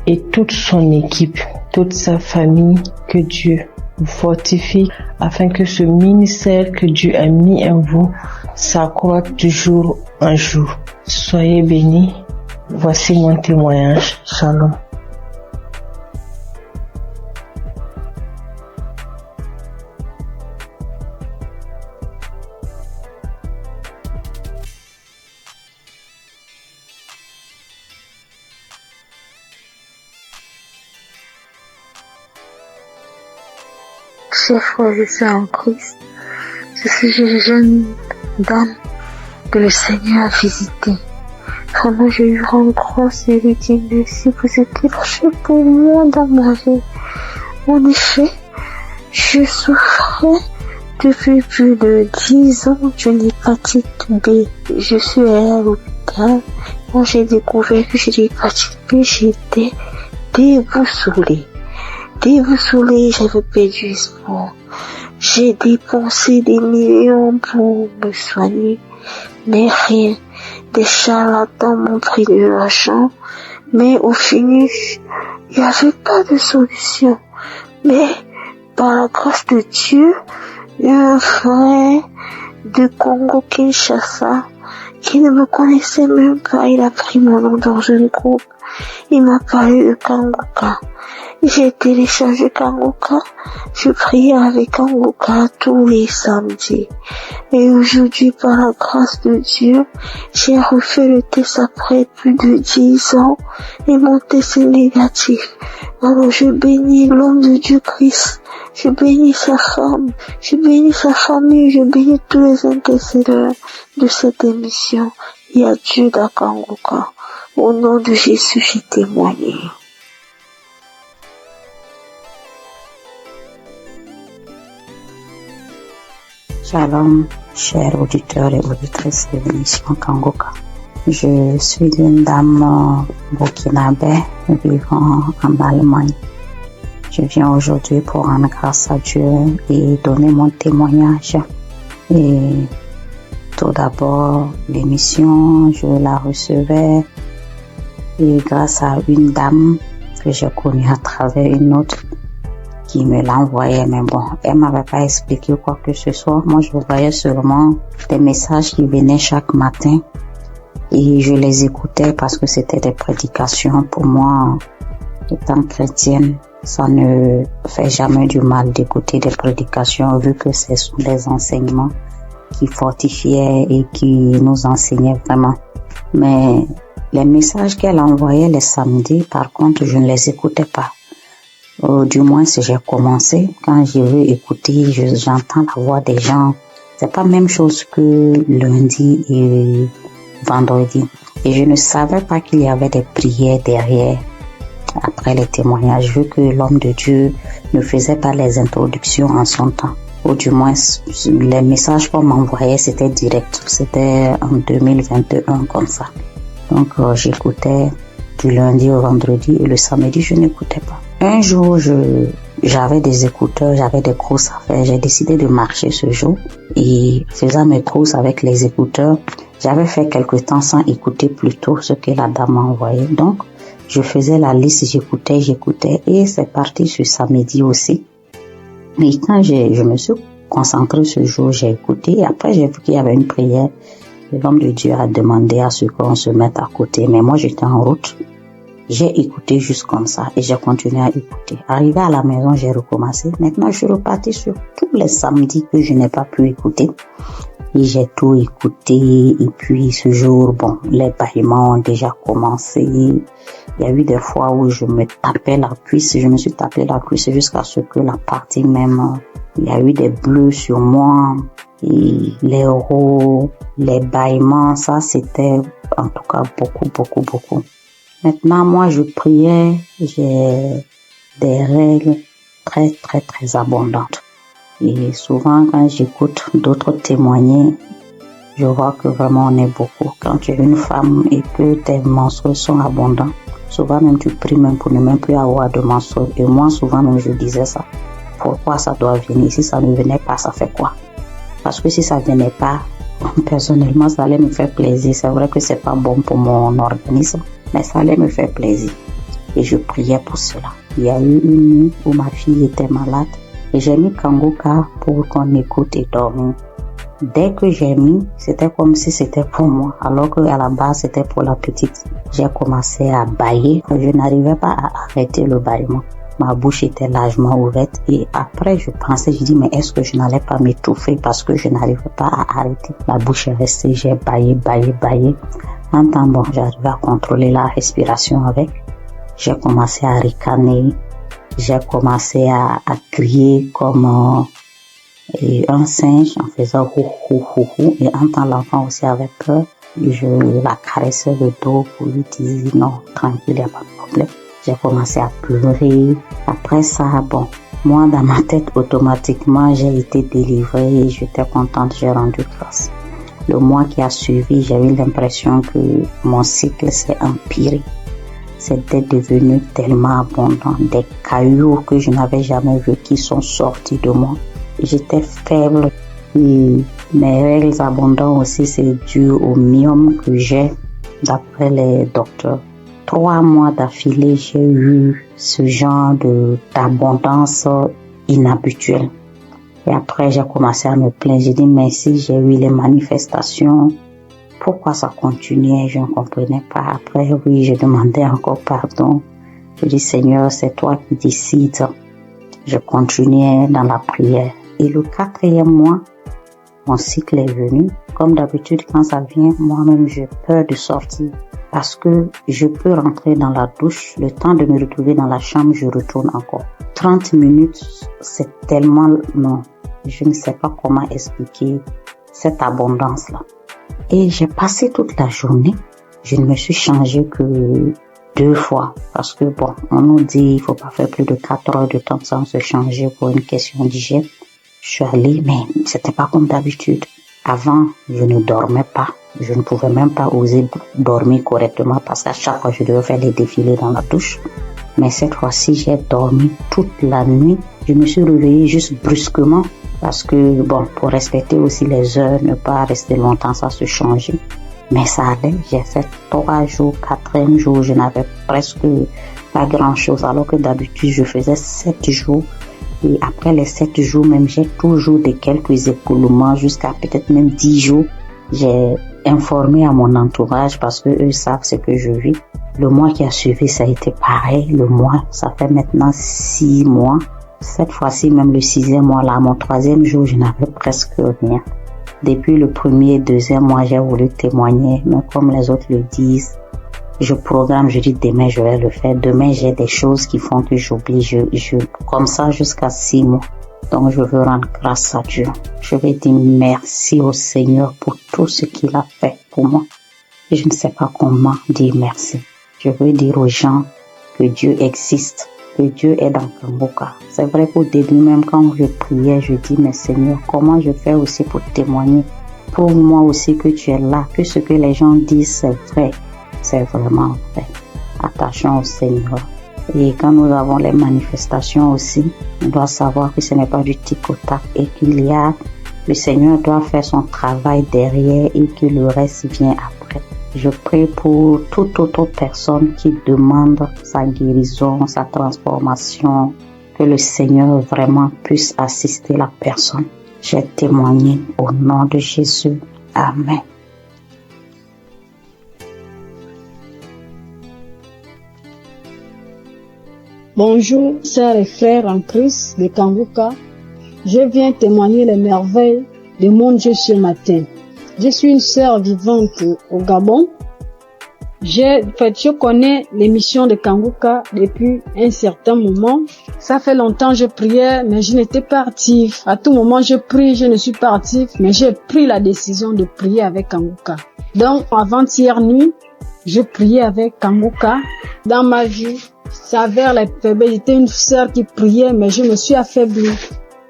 et toute son équipe, toute sa famille, que Dieu vous fortifie afin que ce ministère que Dieu a mis en vous s'accroisse de jour en jour. Soyez bénis. Voici mon témoignage. Shalom. Chers frères et sœurs en Christ, je suis une jeune dame que le Seigneur a visitée. Vraiment, je lui rends grâce et lui dis merci, vous êtes là pour moi dans ma vie. En effet, je souffrais depuis plus de 10 ans d'une hépatite B. Je suis allée à l'hôpital. Quand j'ai découvert que j'ai l'hépatite B, j'étais déboussolée. J'avais perdu espoir. J'ai dépensé des millions pour me soigner, mais rien. Des charlatans m'ont pris de l'argent, mais au finish, il n'y avait pas de solution. Mais par la grâce de Dieu, un frère de Congo-Kinshasa qui ne me connaissait même pas, il a pris mon nom dans un groupe. Il m'a parlé de Kanguka. J'ai téléchargé Kanguka. Je priais avec Kanguka tous les samedis. Et aujourd'hui, par la grâce de Dieu, j'ai refait le test après plus de 10 ans et mon test est négatif. Alors je bénis l'homme de Dieu Christ. Je bénis sa femme. Je bénis sa famille. Je bénis tous les intercesseurs de cette émission. Il y a Dieu dans Kanguka. Au nom de Jésus, j'ai témoigné. Shalom, chers auditeurs et auditrices de l'émission Kangoka. Je suis une dame burkinabé vivant en Allemagne. Je viens aujourd'hui pour rendre grâce à Dieu et donner mon témoignage. Et tout d'abord, l'émission, je la recevais et grâce à une dame que j'ai connue à travers une autre qui me l'envoyait, mais bon, elle m'avait pas expliqué quoi que ce soit. Moi, je voyais seulement des messages qui venaient chaque matin et je les écoutais parce que c'était des prédications. Pour moi, étant chrétienne, ça ne fait jamais du mal d'écouter des prédications vu que ce sont des enseignements qui fortifiaient et qui nous enseignaient vraiment. Mais les messages qu'elle envoyait les samedis, par contre, je ne les écoutais pas. Du moins, si j'ai commencé, quand je veux écouter, j'entends la voix des gens. C'est pas la même chose que lundi et vendredi. Et je ne savais pas qu'il y avait des prières derrière, après les témoignages, vu que l'homme de Dieu ne faisait pas les introductions en son temps. Ou du moins, les messages qu'on m'envoyait, c'était direct. C'était en 2021, comme ça. Donc, j'écoutais du lundi au vendredi et le samedi, je n'écoutais pas. Un jour, j'avais des écouteurs, j'avais des courses à faire. J'ai décidé de marcher ce jour et faisant mes courses avec les écouteurs, j'avais fait quelque temps sans écouter plutôt ce que la dame m'a envoyé. Donc, je faisais la liste, j'écoutais et c'est parti ce samedi aussi. Mais quand je me suis concentrée ce jour, j'ai écouté et après j'ai vu qu'il y avait une prière. L'homme de Dieu a demandé à ce qu'on se mette à côté, mais moi j'étais en route. J'ai écouté juste comme ça et j'ai continué à écouter. Arrivé à la maison, j'ai recommencé. Maintenant, je suis repartie sur tous les samedis que je n'ai pas pu écouter. Et j'ai tout écouté. Et puis ce jour, bon, les bâillements ont déjà commencé. Il y a eu des fois où je me tapais la cuisse. Je me suis tapé la cuisse jusqu'à ce que la partie même, il y a eu des bleus sur moi. Et les rots, les bâillements, ça c'était en tout cas beaucoup. Maintenant, moi, je priais, j'ai des règles très abondantes. Et souvent, quand j'écoute d'autres témoigner, je vois que vraiment on est beaucoup. Quand tu es une femme et que tes menstrues sont abondantes, souvent même tu pries même pour ne même plus avoir de menstrues. Et moi, souvent même, je disais ça. Pourquoi ça doit venir? Si ça ne venait pas, ça fait quoi? Parce que si ça venait pas, personnellement, ça allait me faire plaisir. C'est vrai que c'est pas bon pour mon organisme, mais ça allait me faire plaisir. Et je priais pour cela. Il y a eu une nuit où ma fille était malade et j'ai mis Kangoka pour qu'on écoute et dormir. Dès que j'ai mis, c'était comme si c'était pour moi, alors qu'à la base c'était pour la petite. J'ai commencé à bâiller. Je n'arrivais pas à arrêter le bâillement. Ma bouche était largement ouverte et après je pensais, je dis mais est-ce que je n'allais pas m'étouffer parce que je n'arrivais pas à arrêter. La bouche est restée, j'ai baillé. En temps bon, j'arrivais à contrôler la respiration avec. J'ai commencé à ricaner, j'ai commencé à crier comme un singe en faisant hou. Et en temps l'enfant aussi avait peur, je la caressais le dos pour lui dire non, tranquille, il n'y a pas de problème. J'ai commencé à pleurer. Après ça, bon, moi dans ma tête automatiquement j'ai été délivrée et j'étais contente, j'ai rendu grâce. Le mois qui a suivi, j'ai eu l'impression que mon cycle s'est empiré. C'était devenu tellement abondant, des cailloux que je n'avais jamais vus qui sont sortis de moi. J'étais faible et mes règles abondantes aussi, c'est dû au myome que j'ai d'après les docteurs. 3 mois d'affilée, j'ai eu ce genre d'abondance inhabituelle. Et après, j'ai commencé à me plaindre. J'ai dit, mais si j'ai eu les manifestations, pourquoi ça continuait? Je ne comprenais pas. Après, oui, je demandais encore pardon. Je dis, Seigneur, c'est toi qui décides. Je continuais dans la prière. Et le 4e mois, mon cycle est venu. Comme d'habitude, quand ça vient, moi-même, j'ai peur de sortir. Parce que je peux rentrer dans la douche, le temps de me retrouver dans la chambre, je retourne encore. 30 minutes, c'est tellement non. Je ne sais pas comment expliquer cette abondance-là. Et j'ai passé toute la journée. Je ne me suis changée que 2 fois. Parce que bon, on nous dit il faut pas faire plus de 4 heures de temps sans se changer pour une question d'hygiène. Je suis allée, mais c'était pas comme d'habitude. Avant, je ne dormais pas. Je ne pouvais même pas oser dormir correctement parce qu'à chaque fois, je devais faire des défilés dans la douche. Mais cette fois-ci, j'ai dormi toute la nuit. Je me suis réveillée juste brusquement parce que, bon, pour respecter aussi les heures, ne pas rester longtemps, ça se changeait. Mais ça allait. J'ai fait 3 jours, 4e jour, je n'avais presque pas grand-chose. Alors que d'habitude, je faisais 7 jours. Et après les 7 jours, même, j'ai toujours des quelques écoulements jusqu'à peut-être même 10 jours. J'ai informé à mon entourage parce que eux savent ce que je vis. Le mois qui a suivi, ça a été pareil. Le mois, ça fait maintenant 6 mois. Cette fois-ci, même le 6e mois, là, mon 3e jour, je n'avais presque rien. Depuis le 1er et 2e mois, j'ai voulu témoigner, mais comme les autres le disent, je programme, je dis demain, je vais le faire. Demain, j'ai des choses qui font que j'oublie. Comme ça, jusqu'à 6 mois. Donc, je veux rendre grâce à Dieu. Je vais dire merci au Seigneur pour tout ce qu'il a fait pour moi. Et je ne sais pas comment dire merci. Je veux dire aux gens que Dieu existe, que Dieu est dans Kanguka. C'est vrai qu'au début, même quand je priais, je dis, mais Seigneur, comment je fais aussi pour témoigner? Prouve-moi aussi que tu es là, que ce que les gens disent, c'est vrai. C'est vraiment vrai. Attachons au Seigneur. Et quand nous avons les manifestations aussi, on doit savoir que ce n'est pas du tic-au-tac et le Seigneur doit faire son travail derrière et que le reste vient après. Je prie pour toute autre personne qui demande sa guérison, sa transformation, que le Seigneur vraiment puisse assister la personne. J'ai témoigné au nom de Jésus. Amen. Bonjour, sœurs et frères en Christ de Kanguka. Je viens témoigner les merveilles de mon Dieu ce matin. Je suis une sœur vivante au Gabon. Je connais l'émission de Kanguka depuis un certain moment. Ça fait longtemps que je priais, mais je n'étais pas active. À tout moment, je prie, je ne suis pas active, mais j'ai pris la décision de prier avec Kanguka. Donc, avant-hier nuit, je priais avec Kanguka. Dans ma vie, ça avait la faiblesse. J'étais une sœur qui priait, mais je me suis affaiblie.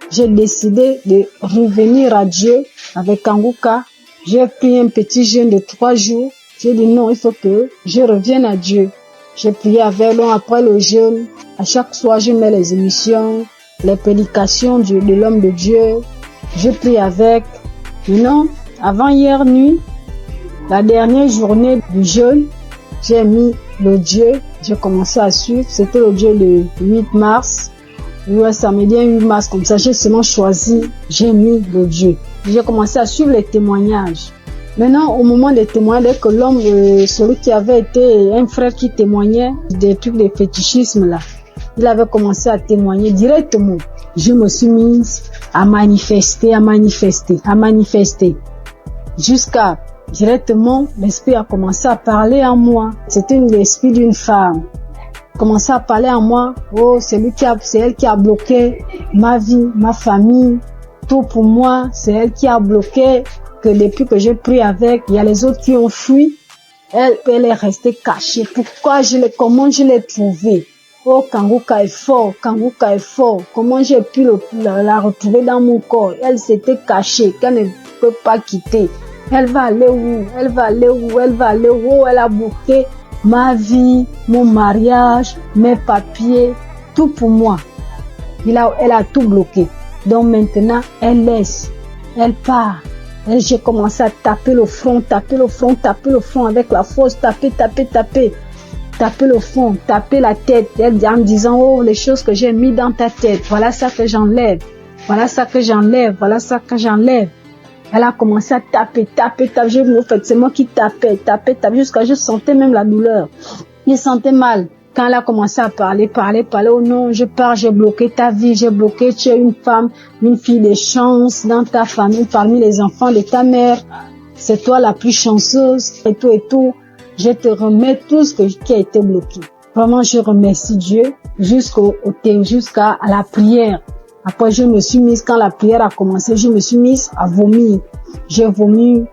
J'ai décidé de revenir à Dieu avec Kanguka. J'ai pris un petit jeûne de 3 jours. J'ai dit non, il faut que je revienne à Dieu. J'ai prié avec lui après le jeûne. À chaque soir, je mets les émissions, les prédications de l'homme de Dieu. Je prie avec. Maintenant, avant hier nuit, la dernière journée du jeûne, j'ai mis l'audio. J'ai commencé à suivre. C'était l'audio le 8 mars. Le samedi 8 mars, comme ça, j'ai seulement choisi. J'ai mis l'audio. J'ai commencé à suivre les témoignages. Maintenant, au moment des témoignages, dès que l'homme, celui qui avait été un frère qui témoignait des trucs de fétichisme là, il avait commencé à témoigner directement. Je me suis mise à manifester. Jusqu'à directement, l'esprit a commencé à parler en moi. C'était l'esprit d'une femme. Commençait à parler en moi. Oh, c'est elle qui a bloqué ma vie, ma famille, tout pour moi. C'est elle qui a bloqué. Que depuis que je prie avec, il y a les autres qui ont fui. Elle est restée cachée. Comment je l'ai trouvée? Oh, Kanguka est fort. Comment j'ai pu la retrouver dans mon corps? Elle s'était cachée, qu'elle ne peut pas quitter. Elle va aller où? Elle a bloqué ma vie, mon mariage, mes papiers, tout pour moi. Elle a tout bloqué. Donc maintenant, elle laisse. Elle part. Et j'ai commencé à taper le front avec la force, taper le front, taper la tête, en disant, oh, les choses que j'ai mis dans ta tête, voilà ça que j'enlève. Elle a commencé à taper, c'est moi qui tapais, jusqu'à je sentais même la douleur. Je sentais mal. Quand elle a commencé à parler, oh non, je pars, j'ai bloqué ta vie, tu es une femme, une fille de chance dans ta famille, parmi les enfants de ta mère. C'est toi la plus chanceuse, et tout. Je te remets tout ce qui a été bloqué. Vraiment, je remercie Dieu jusqu'à la prière. Après, quand la prière a commencé, je me suis mise à vomir. J'ai vomi,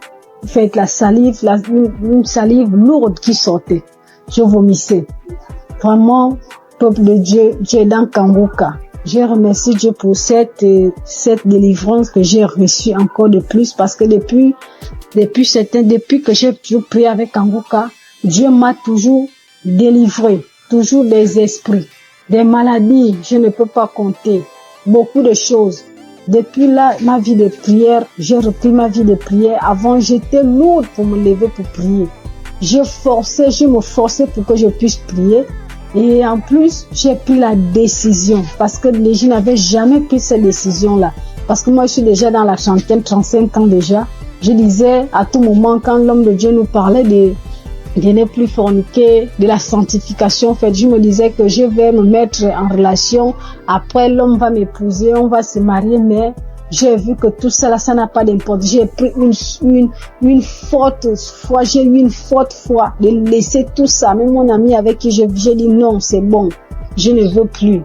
fait la salive, une salive lourde qui sortait. Je vomissais. Vraiment, peuple de Dieu, Dieu est dans Kanguka. Je remercie Dieu pour cette délivrance que j'ai reçue encore de plus, parce que depuis que j'ai toujours prié avec Kanguka, Dieu m'a toujours délivré, toujours des esprits, des maladies, je ne peux pas compter, beaucoup de choses. Depuis là, ma vie de prière, j'ai repris ma vie de prière. Avant, j'étais lourde pour me lever pour prier. Je me forçais pour que je puisse prier. Et en plus, j'ai pris la décision, parce que je n'avais jamais pris cette décision-là. Parce que moi, je suis déjà dans la trentaine, 35 ans déjà. Je disais à tout moment, quand l'homme de Dieu nous parlait de ne plus forniquer, de la sanctification, en fait, je me disais que je vais me mettre en relation. Après, l'homme va m'épouser, on va se marier, mais j'ai vu que tout ça là, ça n'a pas d'importance. J'ai pris une forte foi, j'ai eu une forte foi de laisser tout ça. Même mon ami avec qui j'ai dit non, c'est bon, je ne veux plus.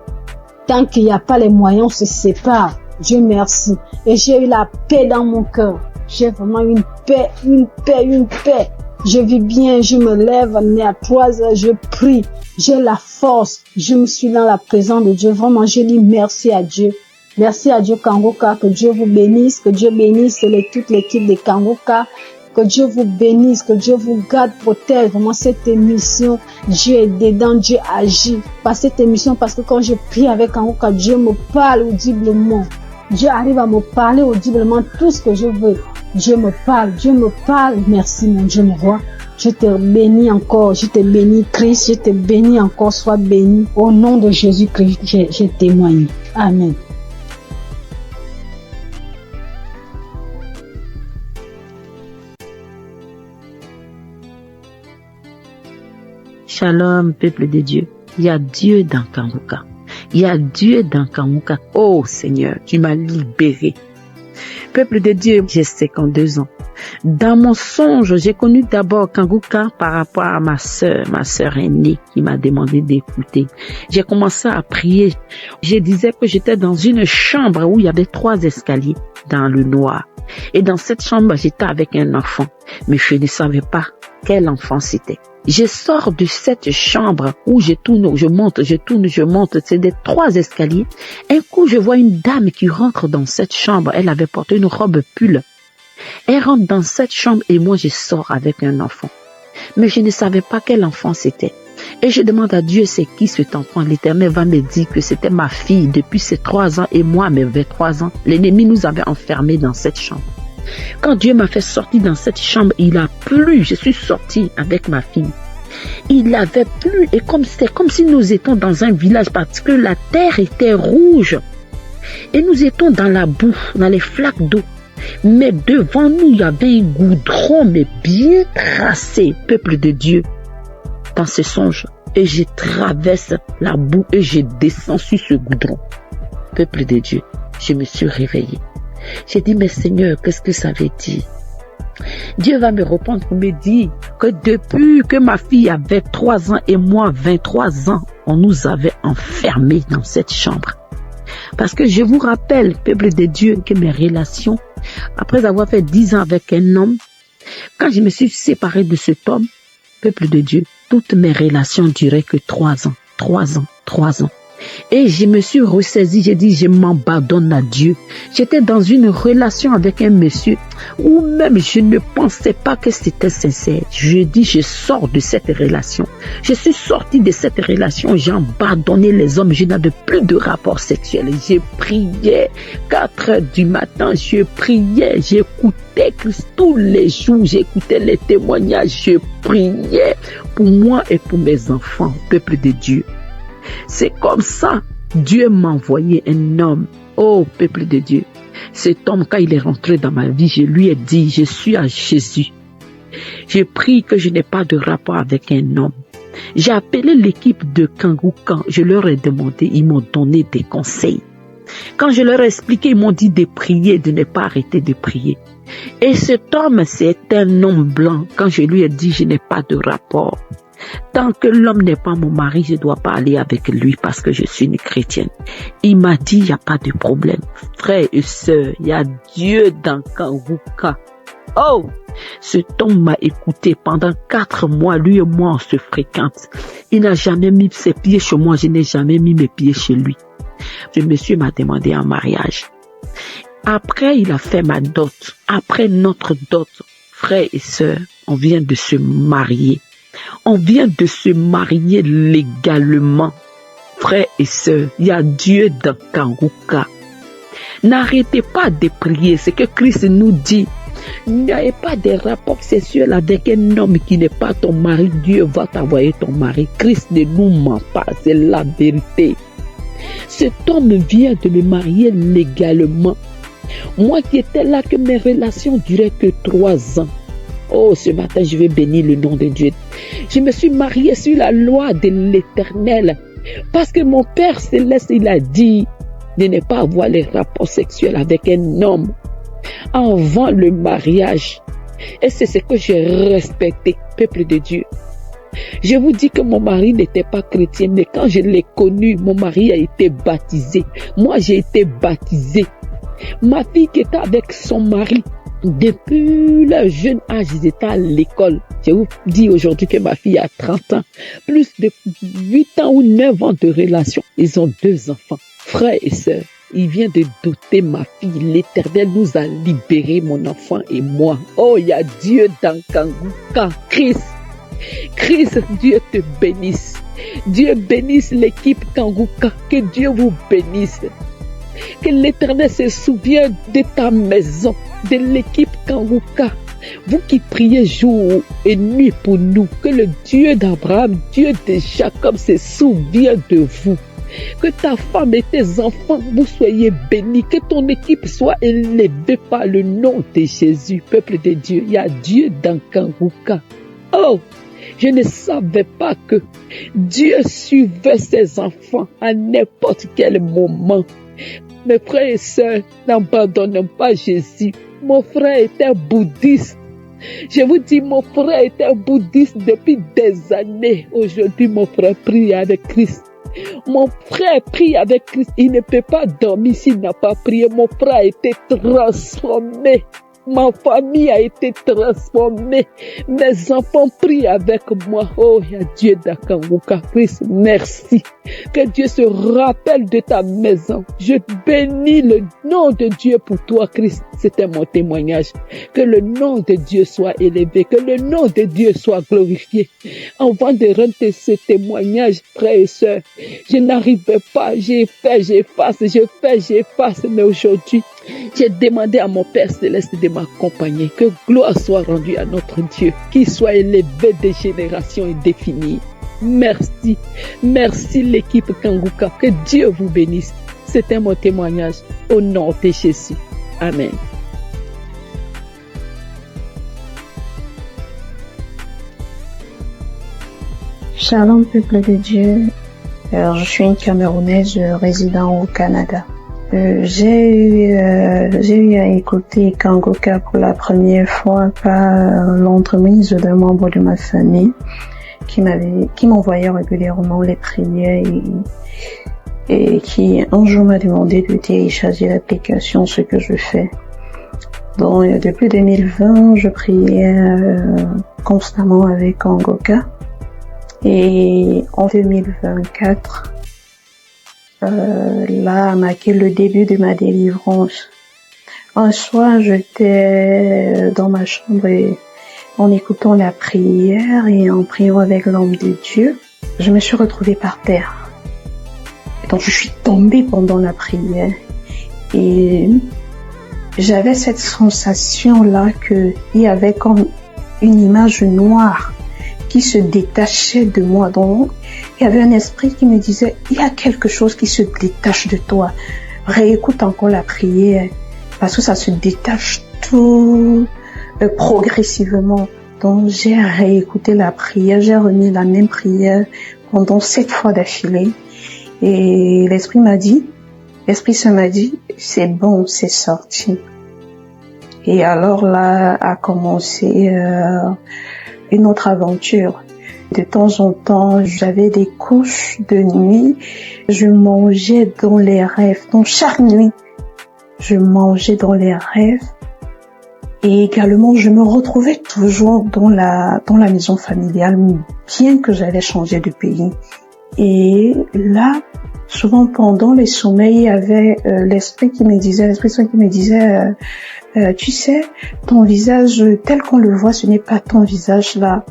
Tant qu'il n'y a pas les moyens, on se sépare. Dieu merci. Et j'ai eu la paix dans mon cœur. J'ai vraiment une paix. Je vis bien, je me lève à 3 heures, je prie. J'ai la force. Je me suis dans la présence de Dieu. Vraiment, je dis merci à Dieu. Merci à Dieu Kanguka, que Dieu vous bénisse, que Dieu bénisse toute l'équipe de Kanguka, que Dieu vous bénisse, que Dieu vous garde, protège. Vraiment cette émission, Dieu est dedans, Dieu agit. Par cette émission, parce que quand je prie avec Kanguka, Dieu me parle audiblement. Dieu arrive à me parler audiblement tout ce que je veux. Dieu me parle. Merci mon Dieu, mon roi. Je te bénis encore, je te bénis Christ, je te bénis encore, sois béni. Au nom de Jésus-Christ, j'ai témoigné. Amen. Shalom, peuple de Dieu. Il y a Dieu dans Kanguka. Il y a Dieu dans Kanguka. Oh Seigneur, tu m'as libéré. Peuple de Dieu, j'ai 52 ans. Dans mon songe, j'ai connu d'abord Kanguka par rapport à ma sœur aînée qui m'a demandé d'écouter. J'ai commencé à prier. Je disais que j'étais dans une chambre où il y avait 3 escaliers dans le noir. Et dans cette chambre, j'étais avec un enfant. Mais je ne savais pas quel enfant c'était. Je sors de cette chambre où je tourne, je monte, c'est des 3 escaliers. Un coup, je vois une dame qui rentre dans cette chambre. Elle avait porté une robe pull. Elle rentre dans cette chambre et moi, je sors avec un enfant. Mais je ne savais pas quel enfant c'était. Et je demande à Dieu, c'est qui cet enfant? L'Éternel va me dire que c'était ma fille depuis ses 3 ans et moi, mes 23 ans. L'ennemi nous avait enfermés dans cette chambre. Quand Dieu m'a fait sortir dans cette chambre, il a plu. Je suis sortie avec ma fille. Il avait plu et c'était comme si nous étions dans un village parce que la terre était rouge. Et nous étions dans la boue, dans les flaques d'eau. Mais devant nous, il y avait un goudron, mais bien tracé, peuple de Dieu, dans ce songe. Et je traverse la boue et je descends sur ce goudron. Peuple de Dieu, je me suis réveillée. J'ai dit, mais Seigneur, qu'est-ce que ça veut dire? Dieu va me répondre pour me dire que depuis que ma fille avait 3 ans et moi 23 ans, on nous avait enfermés dans cette chambre. Parce que je vous rappelle, peuple de Dieu, que mes relations, après avoir fait 10 ans avec un homme, quand je me suis séparée de cet homme, peuple de Dieu, toutes mes relations duraient que 3 ans. Et je me suis ressaisie, j'ai dit, je m'abandonne à Dieu. J'étais dans une relation avec un monsieur où même je ne pensais pas que c'était sincère. Je dis, je sors de cette relation. Je suis sortie de cette relation, j'ai abandonné les hommes, je n'avais plus de rapport sexuel. Je priais 4 heures du matin, je priais, j'écoutais Christ tous les jours, j'écoutais les témoignages, je priais pour moi et pour mes enfants, peuple de Dieu. C'est comme ça, Dieu m'a envoyé un homme. Oh, peuple de Dieu. Cet homme, quand il est rentré dans ma vie, je lui ai dit, je suis à Jésus. J'ai pris que je n'ai pas de rapport avec un homme. J'ai appelé l'équipe de Kanguka. Je leur ai demandé, ils m'ont donné des conseils. Quand je leur ai expliqué, ils m'ont dit de prier, de ne pas arrêter de prier. Et cet homme, c'est un homme blanc. Quand je lui ai dit, je n'ai pas de rapport. Tant que l'homme n'est pas mon mari, je ne dois pas aller avec lui parce que je suis une chrétienne. Il m'a dit, il n'y a pas de problème. Frères et sœurs, il y a Dieu dans Kanguka. Oh! Cet homme m'a écouté pendant 4 mois. Lui et moi, on se fréquente. Il n'a jamais mis ses pieds chez moi. Je n'ai jamais mis mes pieds chez lui. Le monsieur m'a demandé en mariage. Après, il a fait ma dot. Après notre dot, frères et sœurs, on vient de se marier. On vient de se marier légalement. Frères et sœurs, il y a Dieu dans Kanguka. N'arrêtez pas de prier. C'est que Christ nous dit. N'ayez pas de rapport sexuel avec un homme qui n'est pas ton mari. Dieu va t'envoyer ton mari. Christ ne nous ment pas. C'est la vérité. Cet homme vient de me marier légalement. Moi qui étais là, que mes relations duraient que 3 ans. Oh, ce matin, je vais bénir le nom de Dieu. Je me suis mariée sur la loi de l'Éternel. Parce que mon Père Céleste, il a dit de ne pas avoir les rapports sexuels avec un homme avant le mariage. Et c'est ce que j'ai respecté, peuple de Dieu. Je vous dis que mon mari n'était pas chrétien, mais quand je l'ai connu, mon mari a été baptisé. Moi, j'ai été baptisé. Ma fille qui était avec son mari, depuis le jeune âge, ils étaient à l'école. Je vous dis aujourd'hui que ma fille a 30 ans. Plus de 8 ans ou 9 ans de relation. Ils ont 2 enfants. Frères et sœurs, il vient de doter ma fille. L'Éternel nous a libérés, mon enfant et moi. Oh, il y a Dieu dans Kanguka. Christ, Dieu te bénisse. Dieu bénisse l'équipe Kanguka. Que Dieu vous bénisse. Que l'Éternel se souvienne de ta maison, de l'équipe Kanguka. Vous qui priez jour et nuit pour nous, que le Dieu d'Abraham, Dieu de Jacob se souvienne de vous. Que ta femme et tes enfants, vous soyez bénis. Que ton équipe soit élevée par le nom de Jésus. Peuple de Dieu, il y a Dieu dans Kanguka. Oh, je ne savais pas que Dieu suivait ses enfants à n'importe quel moment. Mes frères et sœurs, n'abandonnons pas Jésus. Mon frère était bouddhiste. Je vous dis, mon frère était bouddhiste depuis des années. Aujourd'hui, mon frère prie avec Christ. Mon frère prie avec Christ. Il ne peut pas dormir s'il n'a pas prié. Mon frère a été transformé. Ma famille a été transformée. Mes enfants prient avec moi. Oh, il y a Dieu d'Akanguka. Christ, merci. Que Dieu se rappelle de ta maison. Je bénis le nom de Dieu pour toi, Christ. C'était mon témoignage. Que le nom de Dieu soit élevé. Que le nom de Dieu soit glorifié. Avant de rendre ce témoignage, frères et sœurs, je n'arrivais pas. J'ai fait, j'efface. Mais aujourd'hui, j'ai demandé à mon Père Céleste de m'accompagner. Que gloire soit rendue à notre Dieu, qu'il soit élevé des générations indéfinies. Merci. Merci l'équipe Kanguka. Que Dieu vous bénisse. C'était mon témoignage au nom de Jésus. Amen. Shalom peuple de Dieu. Je suis une Camerounaise résidant au Canada. J'ai eu à écouter Kanguka pour la première fois par l'entremise d'un membre de ma famille qui m'envoyait régulièrement les prières et qui un jour m'a demandé de télécharger l'application, ce que je fais. Donc depuis 2020, je priais constamment avec Kanguka et en 2024, là a marqué le début de ma délivrance. Un soir, j'étais dans ma chambre et en écoutant la prière et en priant avec l'homme de Dieu, je me suis retrouvée par terre. Donc je suis tombée pendant la prière et j'avais cette sensation-là qu'il y avait comme une image noire qui se détachait de moi. Donc, il y avait un esprit qui me disait, il y a quelque chose qui se détache de toi. Réécoute encore la prière, parce que ça se détache tout progressivement. Donc, j'ai réécouté la prière, j'ai remis la même prière pendant 7 fois d'affilée. Et l'esprit m'a dit, c'est bon, c'est sorti. Et alors là a commencé une autre aventure. De temps en temps, j'avais des couches de nuit. Je mangeais dans les rêves. Donc chaque nuit, je mangeais dans les rêves. Et également, je me retrouvais toujours dans la maison familiale, bien que j'allais changer de pays. Et là, souvent pendant les sommeils, il y avait l'Esprit Saint qui me disait, tu sais, ton visage tel qu'on le voit, ce n'est pas ton visage là.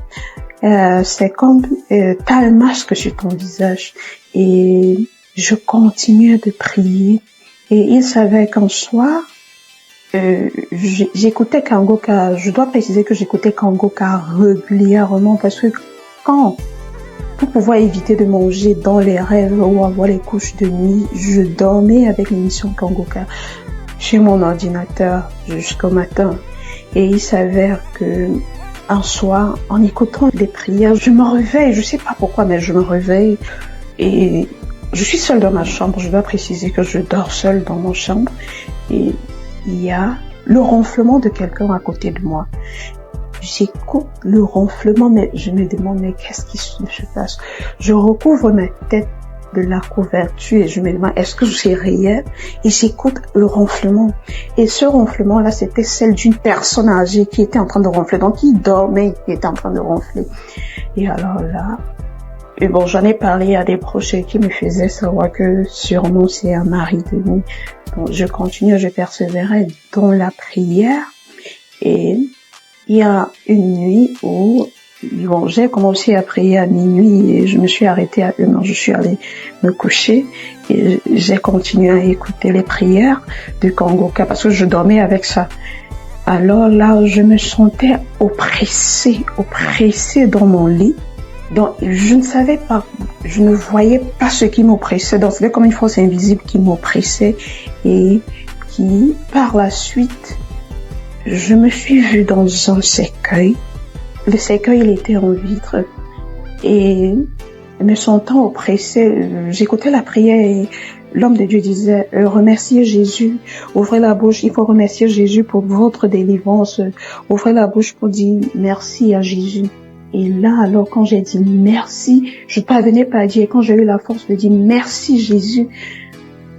C'est comme t'as un masque sur ton visage. Et je continuais de prier. Et il savait qu'un soir, j'écoutais Kangoka. Je dois préciser que j'écoutais Kangoka régulièrement parce que pour pouvoir éviter de manger dans les rêves ou avoir les couches de nuit, je dormais avec l'émission Kangoka chez mon ordinateur jusqu'au matin. Et il s'avère que un soir, en écoutant les prières, je me réveille, je sais pas pourquoi, mais je me réveille et je suis seule dans ma chambre. Je dois préciser que je dors seule dans mon chambre et il y a le ronflement de quelqu'un à côté de moi. J'écoute le ronflement, mais je me demande, mais qu'est-ce qui se passe? Je recouvre ma tête de la couverture et je me demande, est-ce que c'est réel? Et j'écoute le ronflement. Et ce ronflement-là, c'était celle d'une personne âgée qui était en train de ronfler. Donc, il dormait, il était en train de ronfler. Et alors là, et bon, j'en ai parlé à des proches qui me faisaient savoir que sûrement c'est un mari de nuit. Donc, je continue, je persévérais dans la prière et il y a une nuit où j'ai commencé à prier à minuit et je me suis arrêtée à 1h. Je suis allée me coucher et j'ai continué à écouter les prières de Kangoka parce que je dormais avec ça. Alors là, je me sentais oppressée dans mon lit. Donc, je ne savais pas, je ne voyais pas ce qui m'oppressait. Donc, c'était comme une force invisible qui m'oppressait et qui, par la suite, je me suis vue dans un cercueil. Le cercueil, il était en vitre. Et me sentant oppressée, j'écoutais la prière et l'homme de Dieu disait, remerciez Jésus, ouvrez la bouche, il faut remercier Jésus pour votre délivrance. Ouvrez la bouche pour dire merci à Jésus. Et là, alors, quand j'ai dit merci, je parvenais pas à dire, quand j'ai eu la force de dire merci Jésus,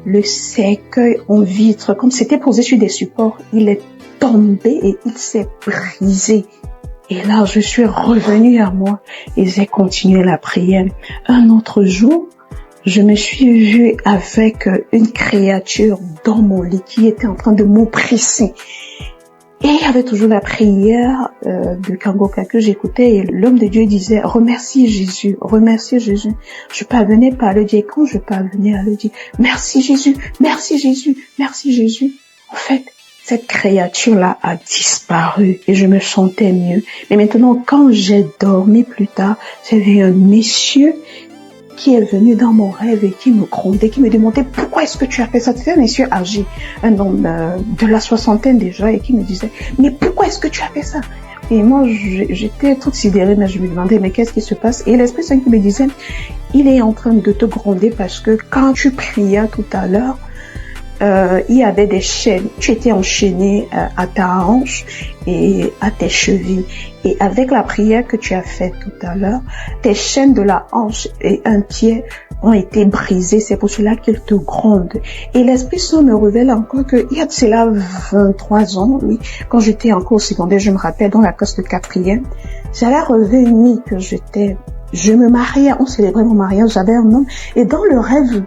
le cercueil en vitre, comme c'était posé sur des supports, il est tombé et il s'est brisé. Et là, je suis revenue à moi et j'ai continué la prière. Un autre jour, je me suis vue avec une créature dans mon lit qui était en train de m'oppresser. Et il y avait toujours la prière de Kangoka que j'écoutais et l'homme de Dieu disait « Remerciez Jésus, remerciez Jésus ». Je parvenais pas à le dire. Quand je parvenais à le dire « Merci Jésus, merci Jésus, merci Jésus ». En fait, cette créature-là a disparu et je me sentais mieux. Mais maintenant, quand j'ai dormi plus tard, j'avais un monsieur qui est venu dans mon rêve et qui me grondait, qui me demandait pourquoi est-ce que tu as fait ça. C'était un monsieur âgé, un homme de la soixantaine déjà, et qui me disait mais pourquoi est-ce que tu as fait ça? Et moi j'étais toute sidérée, mais je me demandais mais qu'est-ce qui se passe? Et l'Esprit Saint qui me disait il est en train de te gronder parce que quand tu priais tout à l'heure, il y avait des chaînes. Tu étais enchaîné à ta hanche et à tes chevilles. Et avec la prière que tu as faite tout à l'heure, tes chaînes de la hanche et un pied ont été brisées. C'est pour cela qu'il te gronde. Et l'Esprit Saint me révèle encore qu'il y a de cela 23 ans, oui, quand j'étais encore au secondaire, je me rappelle, dans la classe de 4e, j'avais rêvé une nuit que je me mariais, on célébrait mon mariage, j'avais un homme. Et dans le rêve,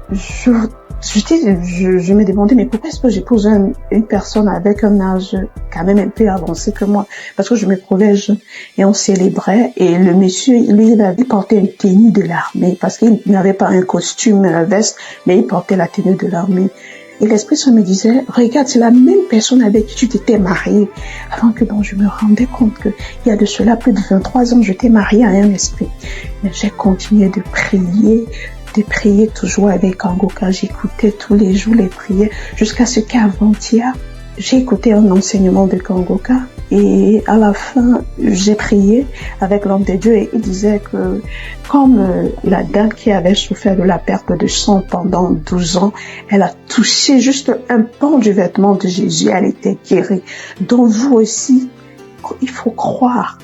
je me demandais mais pourquoi est-ce que j'épouse une personne avec un âge quand même un peu avancé que moi, parce que je me trouvais jeune et on célébrait et le monsieur lui il portait une tenue de l'armée parce qu'il n'avait pas un costume, une veste, mais il portait la tenue de l'armée. Et l'Esprit Saint me disait regarde, c'est la même personne avec qui tu t'étais mariée. Avant que je me rendais compte que il y a de cela plus de 23 ans j'étais mariée à un esprit. Mais j'ai continué de prier toujours avec Kangoka. J'écoutais tous les jours les prières jusqu'à ce qu'avant-hier, j'ai écouté un enseignement de Kangoka et à la fin, j'ai prié avec l'homme de Dieu et il disait que comme la dame qui avait souffert de la perte de sang pendant 12 ans, elle a touché juste un pan du vêtement de Jésus, elle était guérie. Donc vous aussi, il faut croire.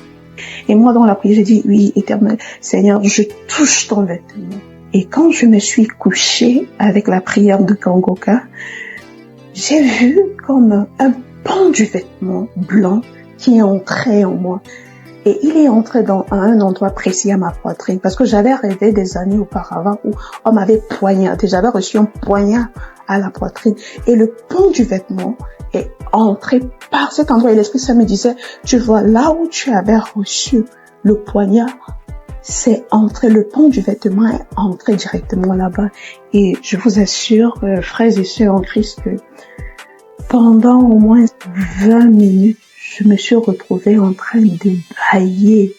Et moi dans la prière, j'ai dit oui, Éternel Seigneur, je touche ton vêtement. Et quand je me suis couchée avec la prière de Kangoka, j'ai vu comme un pan du vêtement blanc qui entrait en moi. Et il est entré à un endroit précis à ma poitrine parce que j'avais rêvé des années auparavant où on m'avait poignardé. J'avais reçu un poignard à la poitrine et le pont du vêtement est entré par cet endroit. Et l'Esprit Saint me disait, tu vois, là où tu avais reçu le poignard, c'est entré, le pont du vêtement est entré directement là-bas. Et je vous assure, frères et sœurs en Christ, que pendant au moins 20 minutes, je me suis retrouvée en train de bailler.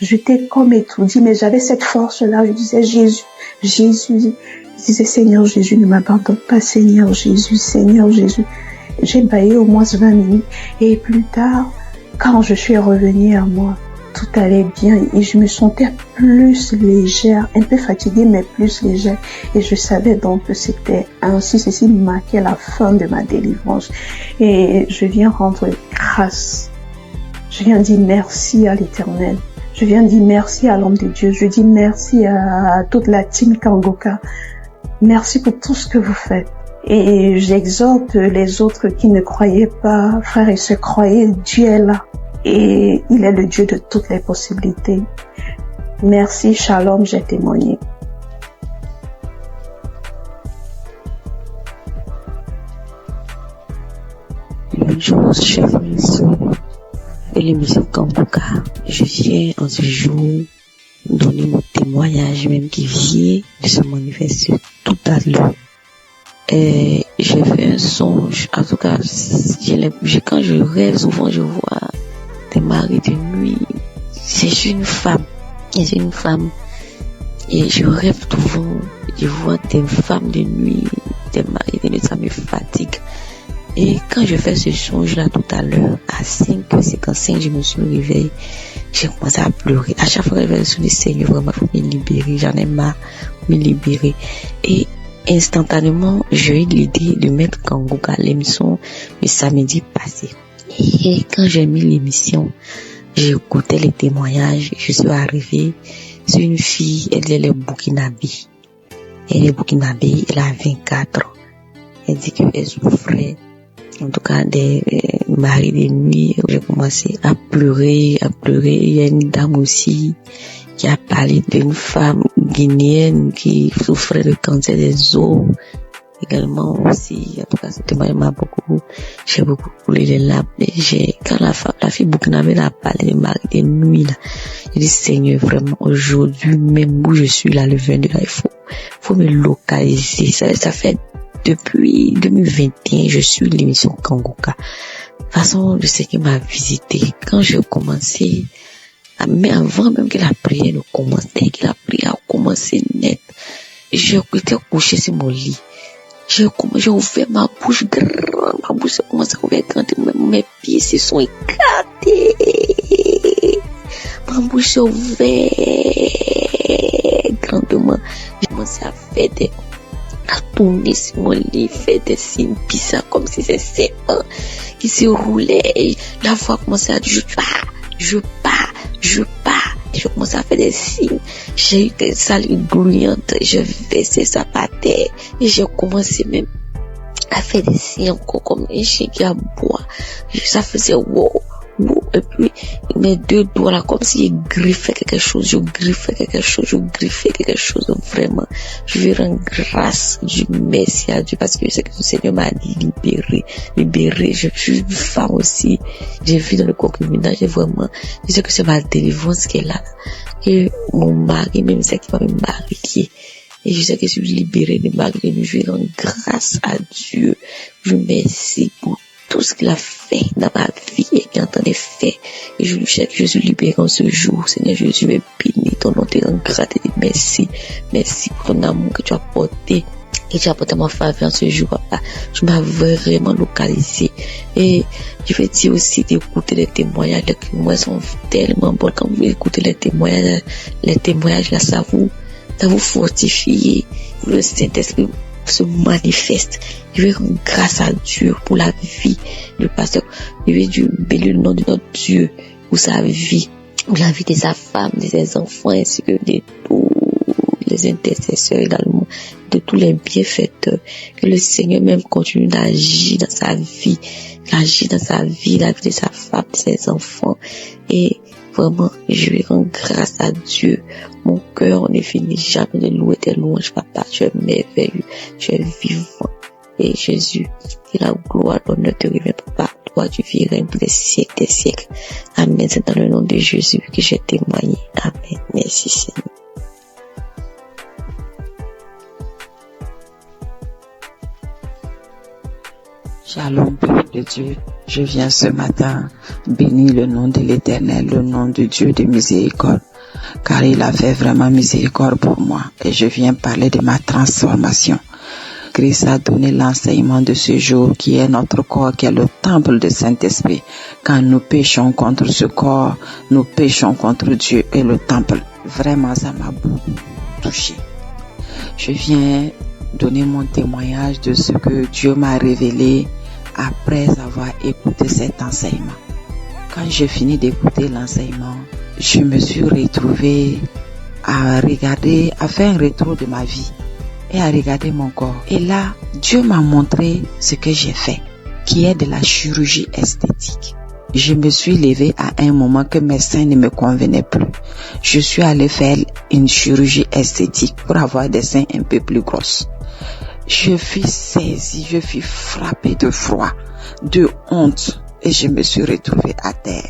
J'étais comme étourdie, mais j'avais cette force-là. Je disais, Jésus. Je disais, Seigneur Jésus, ne m'abandonne pas, Seigneur Jésus. J'ai baillé au moins 20 minutes. Et plus tard, quand je suis revenue à moi, tout allait bien et je me sentais plus légère, un peu fatiguée, mais plus légère. Et je savais donc que c'était ainsi, ceci marquait la fin de ma délivrance. Et je viens rendre grâce. Je viens dire merci à l'Éternel. Je viens dire merci à l'homme de Dieu. Je dis merci à toute la team Kangoka. Merci pour tout ce que vous faites. Et j'exhorte les autres qui ne croyaient pas, frères et sœurs, croyez, Dieu est là. Et il est le Dieu de toutes les possibilités. Merci, shalom, j'ai témoigné. Bonjour, chers frères et sœurs de l'émission Kangoka. Je viens en ce jour donner mon témoignage, même qui vient de se manifester tout à l'heure. Et j'ai fait un songe, en tout cas, quand je rêve, souvent je vois des maris de nuit. C'est une femme. Et je rêve souvent, je vois des femmes de nuit, des maris de nuit, ça me fatigue. Et quand je fais ce songe-là tout à l'heure, à 5h55, je me suis réveillée, j'ai commencé à pleurer. À chaque fois que je vais sur le Seigneur, vraiment, il faut me libérer, j'en ai marre, me libérer. Et instantanément, j'ai eu l'idée de mettre Kangoka à l'émission le samedi passé. Et quand j'ai mis l'émission, j'ai écouté les témoignages, je suis arrivée sur une fille, elle est burkinabé. Elle est burkinabé, elle a 24 ans. Elle dit qu'elle souffrait, en tout cas, des maris de nuit. J'ai commencé à pleurer. Il y a une dame aussi qui a parlé d'une femme guinéenne qui souffrait de cancer des os. Également aussi, en tout cas, ce témoignage m'a j'ai beaucoup coulé les larmes. Et quand la fille burkinabé a parlé de mari de nuit, là, j'ai dit, Seigneur, vraiment, aujourd'hui, même où je suis là, le 22, là, il faut me localiser. Ça fait depuis 2021, je suis l'émission Kangoka. De toute façon, le Seigneur m'a visité. Quand j'ai commencé, mais avant même que la prière ne commence, dès que la prière a commencé net, j'étais couché sur mon lit. J'ai ouvert ma bouche grande, ma bouche a commencé à ouvrir grande, mes pieds se sont éclatés. Ma bouche s'est ouverte grandement. J'ai commencé à tourner sur mon lit, faire des signes bizarres comme si c'était serpent qui se roulait. La voix commençait à dire je pars. Je commençais à faire des signes. J'ai eu des salives grouillantes. Je versais ça par terre. Et j'ai commencé même à faire des signes encore comme un chien qui aboie. Ça faisait wow. Et puis, mes deux doigts là, comme si je griffais quelque chose, vraiment. Je veux rendre grâce, Dieu, merci à Dieu, parce que je sais que le Seigneur m'a libéré. Je suis une femme aussi. J'ai vu dans le concubinage, vraiment, je sais que c'est ma délivrance qui est là. Et mon mari, même c'est qui m'a marié. Et je sais que je suis libérée de ma vie. Je veux rendre grâce à Dieu. Je remercie pour tout ce qu'il a fait dans ma vie et qu'il entendait faire. Et je lui sais que je suis libéré en ce jour. Seigneur Jésus, me bénis ton nom, te rends grâce et merci. Merci pour ton amour que tu as porté. Et tu as porté ma faveur en ce jour, papa. Tu m'as vraiment localisé. Et je vais dire aussi d'écouter les témoignages. Les témoignages sont tellement bons. Quand vous écoutez les témoignages là, ça vous fortifie. Le Saint-Esprit se manifeste. Je vais rendre grâce à Dieu pour la vie du pasteur. Je vais bénir le nom de notre Dieu pour sa vie, pour la vie de sa femme, de ses enfants, ainsi que de tous les intercesseurs également, de tous les bienfaiteurs. Que le Seigneur même continue d'agir dans sa vie. agit dans sa vie, la vie de sa femme, de ses enfants. Et vraiment, je lui rends grâce à Dieu. Mon cœur ne finit jamais de louer tes louanges, papa. Tu es merveilleux, tu es vivant. Et Jésus, que la gloire, l'honneur te revient, papa. Toi, tu vis règne pour des siècles, des siècles. Amen. C'est dans le nom de Jésus que j'ai témoigné. Amen. Merci, Seigneur. Shalom, peuple de Dieu. Je viens ce matin bénir le nom de l'Éternel, le nom de Dieu de miséricorde, car il a fait vraiment miséricorde pour moi. Et je viens parler de ma transformation. Christ a donné l'enseignement de ce jour qui est notre corps, qui est le temple du Saint-Esprit. Quand nous péchons contre ce corps, nous péchons contre Dieu et le temple. Vraiment, ça m'a beaucoup touché. Je viens donner mon témoignage de ce que Dieu m'a révélé après avoir écouté cet enseignement. Quand j'ai fini d'écouter l'enseignement, je me suis retrouvée à regarder, à faire un retour de ma vie et à regarder mon corps. Et là, Dieu m'a montré ce que j'ai fait, qui est de la chirurgie esthétique. Je me suis levée à un moment que mes seins ne me convenaient plus. Je suis allée faire une chirurgie esthétique pour avoir des seins un peu plus grosses. Je fus saisie, je fus frappée de froid, de honte et je me suis retrouvée à terre.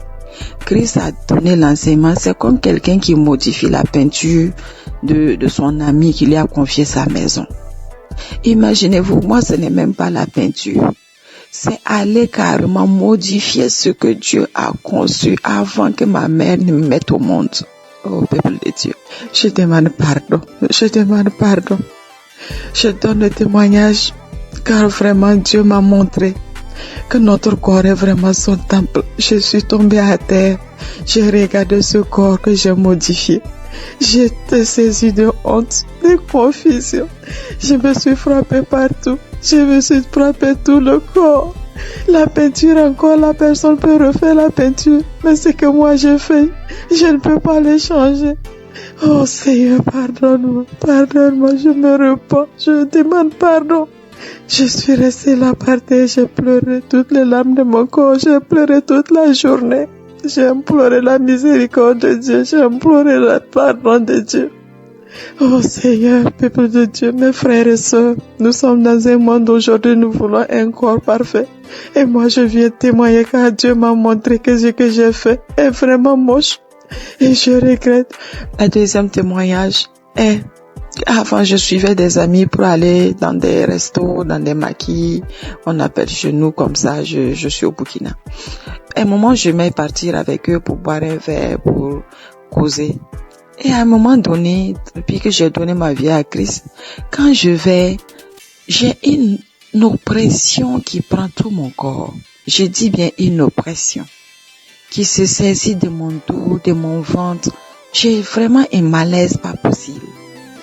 Christ a donné l'enseignement, c'est comme quelqu'un qui modifie la peinture de son ami qui lui a confié sa maison. Imaginez-vous, moi ce n'est même pas la peinture. C'est aller carrément modifier ce que Dieu a conçu avant que ma mère ne me mette au monde. Oh peuple de Dieu, je demande pardon, je demande pardon. Je donne le témoignage car vraiment Dieu m'a montré que notre corps est vraiment son temple. Je suis tombée à terre, j'ai regardé ce corps que j'ai modifié. J'étais saisie de honte, de confusion. Je me suis frappée partout. Je me suis frappée tout le corps. La peinture encore, la personne peut refaire la peinture. Mais ce que moi j'ai fait, je ne peux pas le changer. Oh Seigneur, pardonne-moi, pardonne-moi, je me repens, je demande pardon. Je suis restée là par terre, j'ai pleuré toutes les larmes de mon corps, j'ai pleuré toute la journée. J'ai imploré la miséricorde de Dieu, j'ai imploré le pardon de Dieu. Oh Seigneur, peuple de Dieu, mes frères et sœurs, nous sommes dans un monde aujourd'hui, nous voulons un corps parfait. Et moi je viens témoigner car Dieu m'a montré que ce que j'ai fait est vraiment moche. Et je regrette. Le deuxième témoignage est avant je suivais des amis pour aller dans des restos, dans des maquis, on appelle chez nous comme ça, je suis au Burkina. À un moment je vais partir avec eux pour boire un verre, pour causer. Et à un moment donné, depuis que j'ai donné ma vie à Christ, quand je vais, j'ai une oppression qui prend tout mon corps. Je dis bien une oppression qui se saisit de mon dos, de mon ventre. J'ai vraiment un malaise pas possible.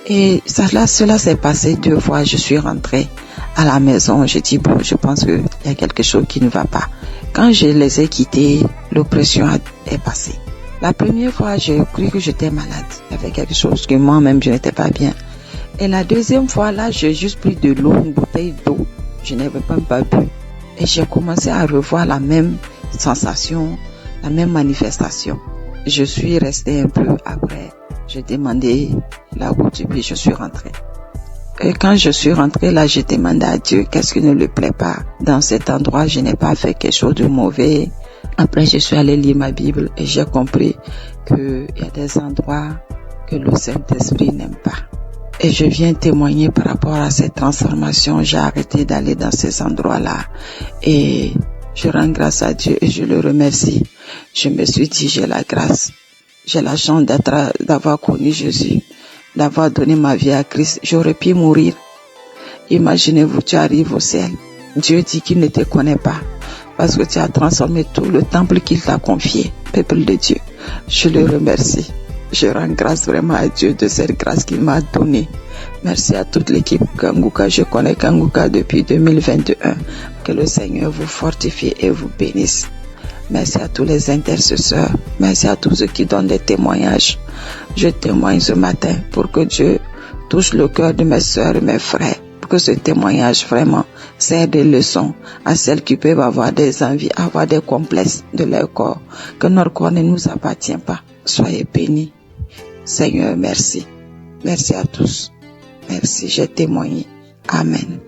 Et cela s'est passé 2 fois. Je suis rentrée à la maison. J'ai dit, bon, je pense qu'il y a quelque chose qui ne va pas. Quand je les ai quittés, l'oppression est passée. La première fois, j'ai cru que j'étais malade. Il y avait quelque chose que moi-même, je n'étais pas bien. Et la deuxième fois, là, j'ai juste pris de l'eau, une bouteille d'eau. Je n'avais même pas bu. Et j'ai commencé à revoir la même sensation, la même manifestation. Je suis restée un peu après. J'ai demandé la route et puis je suis rentrée. Et quand je suis rentrée là, j'ai demandé à Dieu qu'est-ce qui ne lui plaît pas. Dans cet endroit, je n'ai pas fait quelque chose de mauvais. Après, je suis allée lire ma Bible et j'ai compris qu'il y a des endroits que le Saint-Esprit n'aime pas. Et je viens témoigner par rapport à cette transformation. J'ai arrêté d'aller dans ces endroits-là. Et je rends grâce à Dieu et je le remercie. Je me suis dit, j'ai la grâce. J'ai la chance d'avoir connu Jésus, d'avoir donné ma vie à Christ. J'aurais pu mourir. Imaginez-vous, tu arrives au ciel. Dieu dit qu'il ne te connaît pas parce que tu as transformé tout le temple qu'il t'a confié. Peuple de Dieu, je le remercie. Je rends grâce vraiment à Dieu de cette grâce qu'il m'a donnée. Merci à toute l'équipe Kanguka. Je connais Kanguka depuis 2021. Que le Seigneur vous fortifie et vous bénisse. Merci à tous les intercesseurs. Merci à tous ceux qui donnent des témoignages. Je témoigne ce matin pour que Dieu touche le cœur de mes sœurs et mes frères. Pour que ce témoignage vraiment sert des leçons à celles qui peuvent avoir des envies, avoir des complexes de leur corps, que notre corps ne nous appartient pas. Soyez bénis. Seigneur, merci. Merci à tous. Merci, j'ai témoigné. Amen.